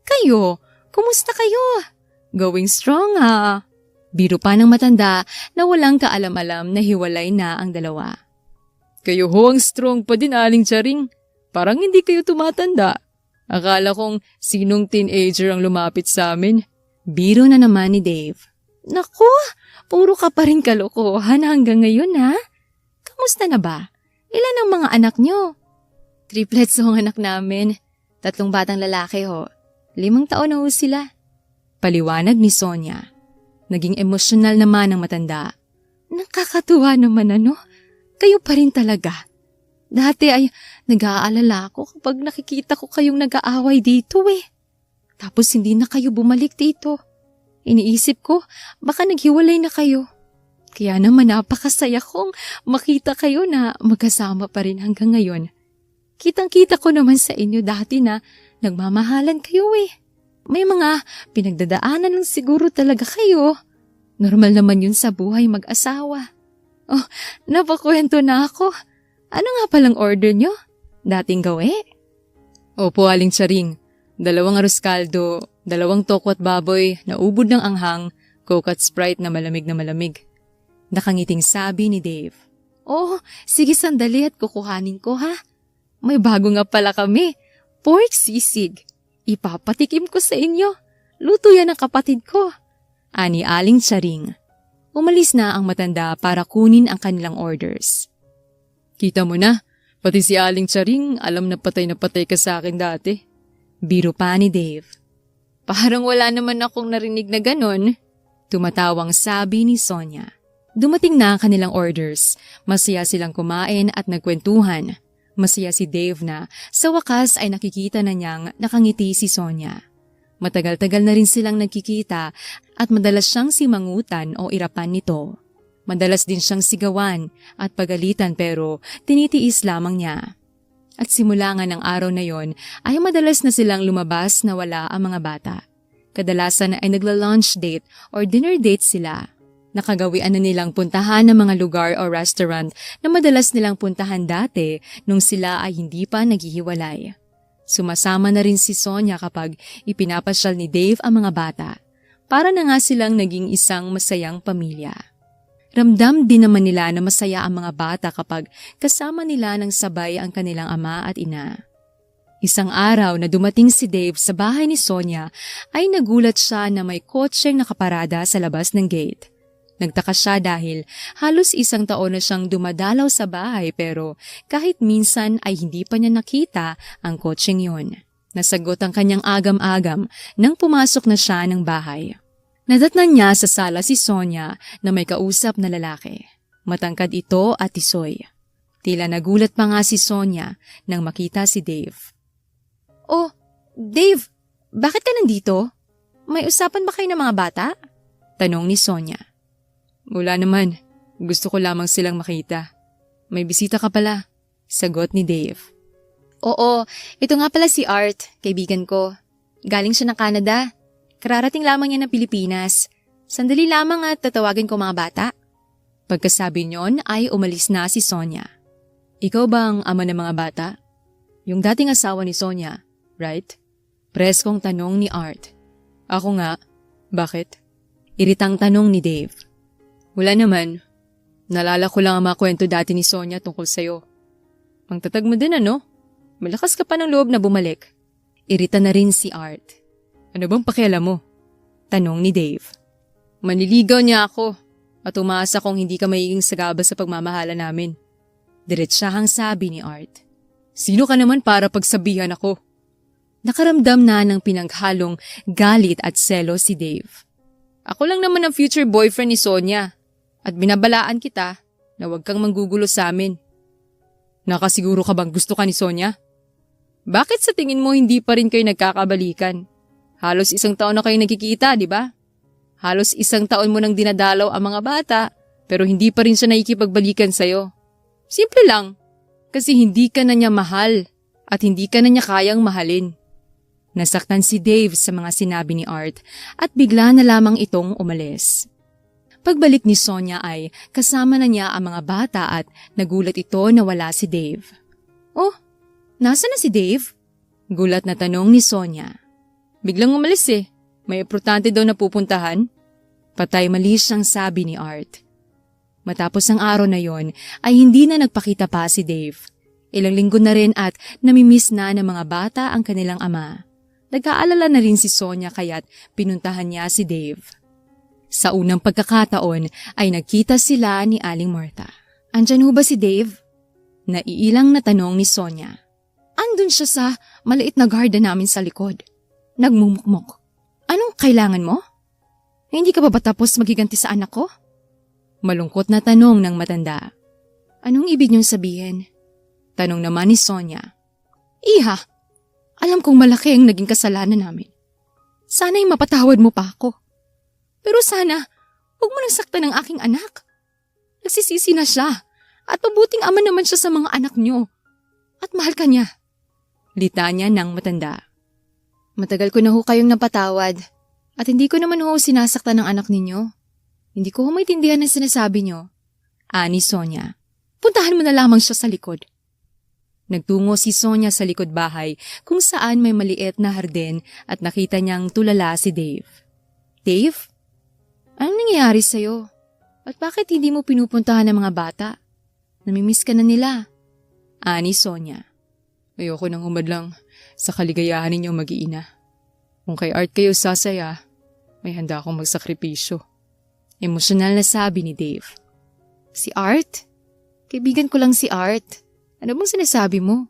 Kayo, kumusta kayo? Going strong ha. Biro pa ng matanda na walang kaalam-alam na hiwalay na ang dalawa. Kayo ho ang strong pa din, Aling Charing. Parang hindi kayo tumatanda. Akala kong sinong teenager ang lumapit sa amin. Biro na naman ni Dave. Naku, puro ka pa rin kalokohan hanggang ngayon ha? Kamusta na ba? Ilan ang mga anak nyo? Triplets ho ang anak namin. 3 batang lalaki ho. 5 taon na ho sila. Paliwanag ni Sonia. Naging emosyonal naman ang matanda. Nakakatuwa naman ano? Kayo pa rin talaga. Dati ay nag-aalala ako kapag nakikita ko kayong nag-aaway dito eh. Tapos hindi na kayo bumalik dito. Iniisip ko, baka naghiwalay na kayo. Kaya naman napakasaya kong makita kayo na magkasama pa rin hanggang ngayon. Kitang-kita ko naman sa inyo dati na nagmamahalan kayo eh. May mga pinagdadaanan lang siguro talaga kayo. Normal naman yun sa buhay mag-asawa. Oh, napakwento na ako. Ano nga palang order nyo? Dating gawi? Opo, Aling Charing. 2 arroz caldo, 2 toko at baboy na ubod ng anghang, Coke at Sprite na malamig na malamig. Nakangiting sabi ni Dave. Oh, sige sandali at kukuhanin ko ha. May bago nga pala kami. Pork sisig. Ipapatikim ko sa inyo. Luto yan ng kapatid ko. Ani Aling Charing. Umalis na ang matanda para kunin ang kanilang orders. Kita mo na, pati si Aling Charing alam na patay ka sa akin dati. Biro pa ni Dave. Parang wala naman akong narinig na ganon. Tumatawang sabi ni Sonia. Dumating na ang kanilang orders. Masaya silang kumain at nagkwentuhan. Masaya si Dave na sa wakas ay nakikita na niyang nakangiti si Sonia. Matagal-tagal na rin silang nagkikita at madalas siyang simangutan o irapan nito. Madalas din siyang sigawan at pagalitan pero tinitiis lamang niya. At simula nga ng araw na yon ay madalas na silang lumabas na wala ang mga bata. Kadalasan ay nagla-lunch date or dinner date sila. Nakagawian na nilang puntahan ng mga lugar o restaurant na madalas nilang puntahan dati nung sila ay hindi pa naghihiwalay. Sumasama na rin si Sonia kapag ipinapasyal ni Dave ang mga bata. Para na nga silang naging isang masayang pamilya. Ramdam din naman nila na masaya ang mga bata kapag kasama nila ng sabay ang kanilang ama at ina. Isang araw na dumating si Dave sa bahay ni Sonia ay nagulat siya na may kotseng nakaparada sa labas ng gate. Nagtaka siya dahil halos 1 taon na siyang dumadalaw sa bahay pero kahit minsan ay hindi pa niya nakita ang kotseng yun. Nasagot ang kanyang agam-agam nang pumasok na siya ng bahay. Nadatnan niya sa sala si Sonia na may kausap na lalaki. Matangkad ito at tisoy. Tila nagulat pa nga si Sonia nang makita si Dave. Oh, Dave, bakit ka nandito? May usapan ba kayo ng mga bata? Tanong ni Sonia. Wala naman. Gusto ko lamang silang makita. May bisita ka pala. Sagot ni Dave. Oo, ito nga pala si Art, kaibigan ko. Galing siya ng Canada. Kararating lamang niya ng Pilipinas. Sandali lamang at tatawagin ko mga bata. Pagkasabi niyon ay umalis na si Sonia. Ikaw ba ang ama ng mga bata? Yung dating asawa ni Sonia, right? Preskong tanong ni Art. Ako nga. Bakit? Iritang tanong ni Dave. Wala naman. Nalala ko lang ang mga kwento dati ni Sonia tungkol sa'yo. Ang tatag mo din ano? Malakas ka pa ng loob na bumalik. Irita na rin si Art. Ano bang pakialam mo? Tanong ni Dave. Manliligaw niya ako at umaasa kong hindi ka magiging sagaba sa pagmamahala namin. Diretsahang sabi ni Art. Sino ka naman para pagsabihan ako? Nakaramdam na ng pinaghalong galit at selo si Dave. Ako lang naman ang future boyfriend ni Sonia at binabalaan kita na huwag kang manggugulo sa amin. Nakasiguro ka bang gusto ka ni Sonia? Bakit sa tingin mo hindi pa rin kayo nagkakabalikan? Halos 1 taon na kayo nagkikita, di ba? Halos 1 taon mo nang dinadalaw ang mga bata, pero hindi pa rin siya nakikipagbalikan sa'yo. Simple lang, kasi hindi ka na niya mahal at hindi ka na niya kayang mahalin. Nasaktan si Dave sa mga sinabi ni Art at bigla na lamang itong umalis. Pagbalik ni Sonia ay kasama na niya ang mga bata at nagulat ito na wala si Dave. Oh, nasa na si Dave? Gulat na tanong ni Sonia. Biglang umalis eh. May importante daw na pupuntahan. Patay mali siyang sabi ni Art. Matapos ang araw na yon ay hindi na nagpakita pa si Dave. Ilang linggo na rin at namimiss na ng mga bata ang kanilang ama. Nag-aalala na rin si Sonia kaya't pinuntahan niya si Dave. Sa unang pagkakataon ay nagkita sila ni Aling Martha. Andyan ho ba si Dave? Naiilang na tanong ni Sonia. Andun siya sa maliit na garden namin sa likod. Nagmumukmok. Anong kailangan mo? Hindi ka ba tapos magiganti sa anak ko? Malungkot na tanong ng matanda. Anong ibig niyong sabihin? Tanong naman ni Sonia. Iha, alam kong malaki ang naging kasalanan namin. Sana'y mapatawad mo pa ako. Pero sana, huwag mo nang saktan ng aking anak. Nagsisisi na siya at mabuting ama naman siya sa mga anak niyo. At mahal ka niya. Litanya ng matanda. Matagal ko na ho kayong napatawad at hindi ko naman ho sinasaktan ng anak ninyo. Hindi ko ho maintindihan ang sinasabi niyo. Ani Sonia. Puntahan mo na lamang siya sa likod. Nagtungo si Sonia sa likod bahay kung saan may maliit na hardin at nakita niyang tulala si Dave. Dave? Anong nangyayari sa'yo? At bakit hindi mo pinupuntahan ng mga bata? Namimiss ka na nila. Ani Sonia. Ayoko nang humadlang sa kaligayahan ninyong mag-iina. Kung kay Art kayo sasaya, may handa akong magsakripisyo. Emosyonal na sabi ni Dave. Si Art? Kaibigan ko lang si Art. Ano bang sinasabi mo?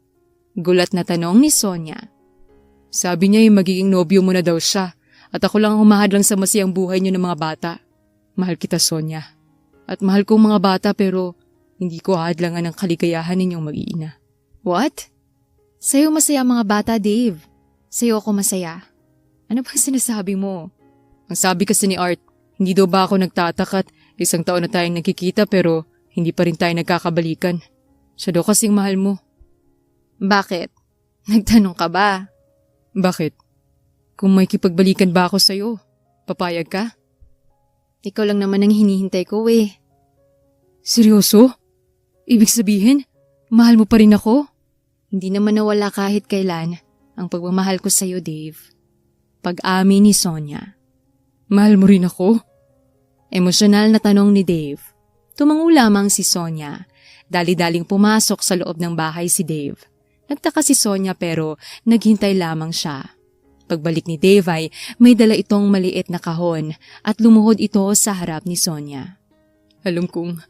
Gulat na tanong ni Sonia. Sabi niya yung magiging nobyo mo na daw siya at ako lang humahadlang sa masiyang buhay niyo ng mga bata. Mahal kita, Sonia. At mahal kong mga bata pero hindi ko hadlangan ang kaligayahan ninyong mag-iina. What? Sa'yo masaya mga bata, Dave. Sa'yo ako masaya. Ano bang sinasabi mo? Ang sabi kasi ni Art, hindi daw ba ako nagtatakat, isang taon na tayong nagkikita pero hindi pa rin tayo nagkakabalikan. Siya daw kasing mahal mo. Bakit? Nagtanong ka ba? Bakit? Kung may kipagbalikan ba ako sa'yo, papayag ka? Ikaw lang naman ang hinihintay ko eh. Seryoso? Ibig sabihin, mahal mo pa rin ako? Hindi naman nawala kahit kailan ang pagmamahal ko sa'yo, Dave. Pag-amin ni Sonia. Mahal mo rin ako? Emosyonal na tanong ni Dave. Tumango lamang si Sonia. Dali-daling pumasok sa loob ng bahay si Dave. Nagtaka si Sonia pero naghintay lamang siya. Pagbalik ni Dave ay may dala itong maliit na kahon at lumuhod ito sa harap ni Sonia. Alam kong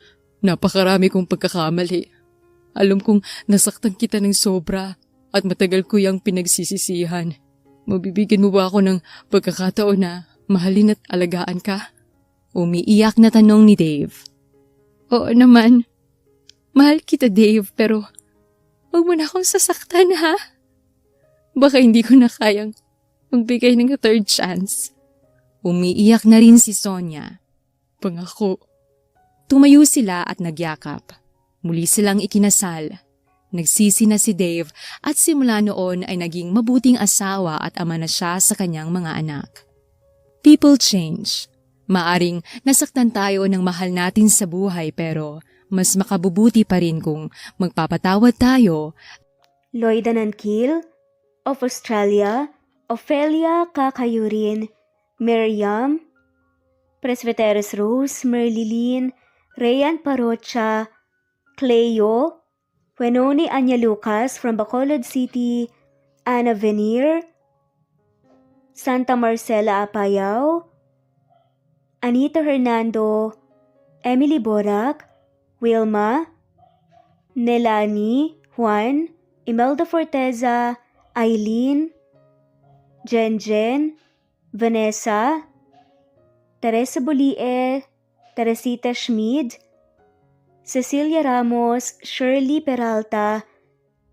napakarami kong pagkakamali. Alam kong nasaktan kita ng sobra at matagal ko yang pinagsisisihan. Mabibigyan mo ba ako ng pagkakataon na mahalin at alagaan ka? Umiiyak na tanong ni Dave. Oo naman. Mahal kita, Dave, pero huwag mo na akong sasaktan, ha? Baka hindi ko na kayang magbigay ng third chance. Umiiyak na rin si Sonia. Pangako. Tumayo sila at nagyakap. Muli silang ikinasal. Nagsisi na si Dave at simula noon ay naging mabuting asawa at ama na siya sa kanyang mga anak. People change. Maaring nasaktan tayo ng mahal natin sa buhay pero mas makabubuti pa rin kung magpapatawad tayo. Lloyd Anankil of Australia, Ophelia Kakayurin, Miriam, Presbyteros Rose, Merlilin, Rayan Parocha, Cleo, Wenoni Anya Lucas from Bacolod City, Anna Venir, Santa Marcela Apayao, Anita Hernando, Emily Borak, Wilma, Nelani, Juan, Imelda Forteza, Eileen, Jenjen, Vanessa, Teresa Bolie, Teresita Schmid, Cecilia Ramos, Shirley Peralta,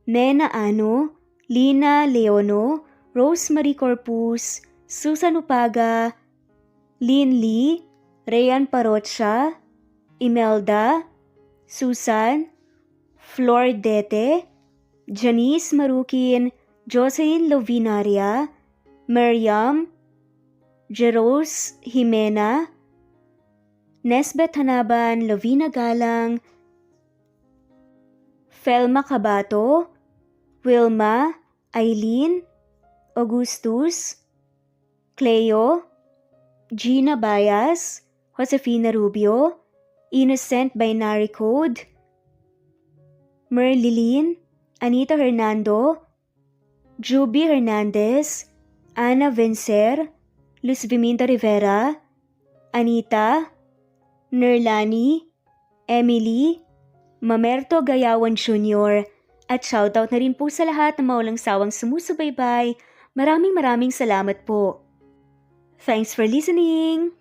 Nena Ano, Lina Leono, Rosemary Corpus, Susan Upaga, Lynn Lee, Rayan Parocha, Imelda, Susan, Flor Dete, Janice Marukin, Jocelyn Lovinaria, Miriam, Jeros Jimena, Nesbeth Hanaban, Lovina Galang, Felma Cabato, Wilma, Eileen, Augustus, Cleo, Gina Bayas, Josefina Rubio, Innocent Binary Code, Merlilyn, Anita Hernando, Juby Hernandez, Ana Vencer, Luz Viminda Rivera, Anita, Nerlani, Emily, Mamerto Gayawan Jr. At shoutout na rin po sa lahat ng maulang sawang sumusubaybay. Maraming salamat po. Thanks for listening!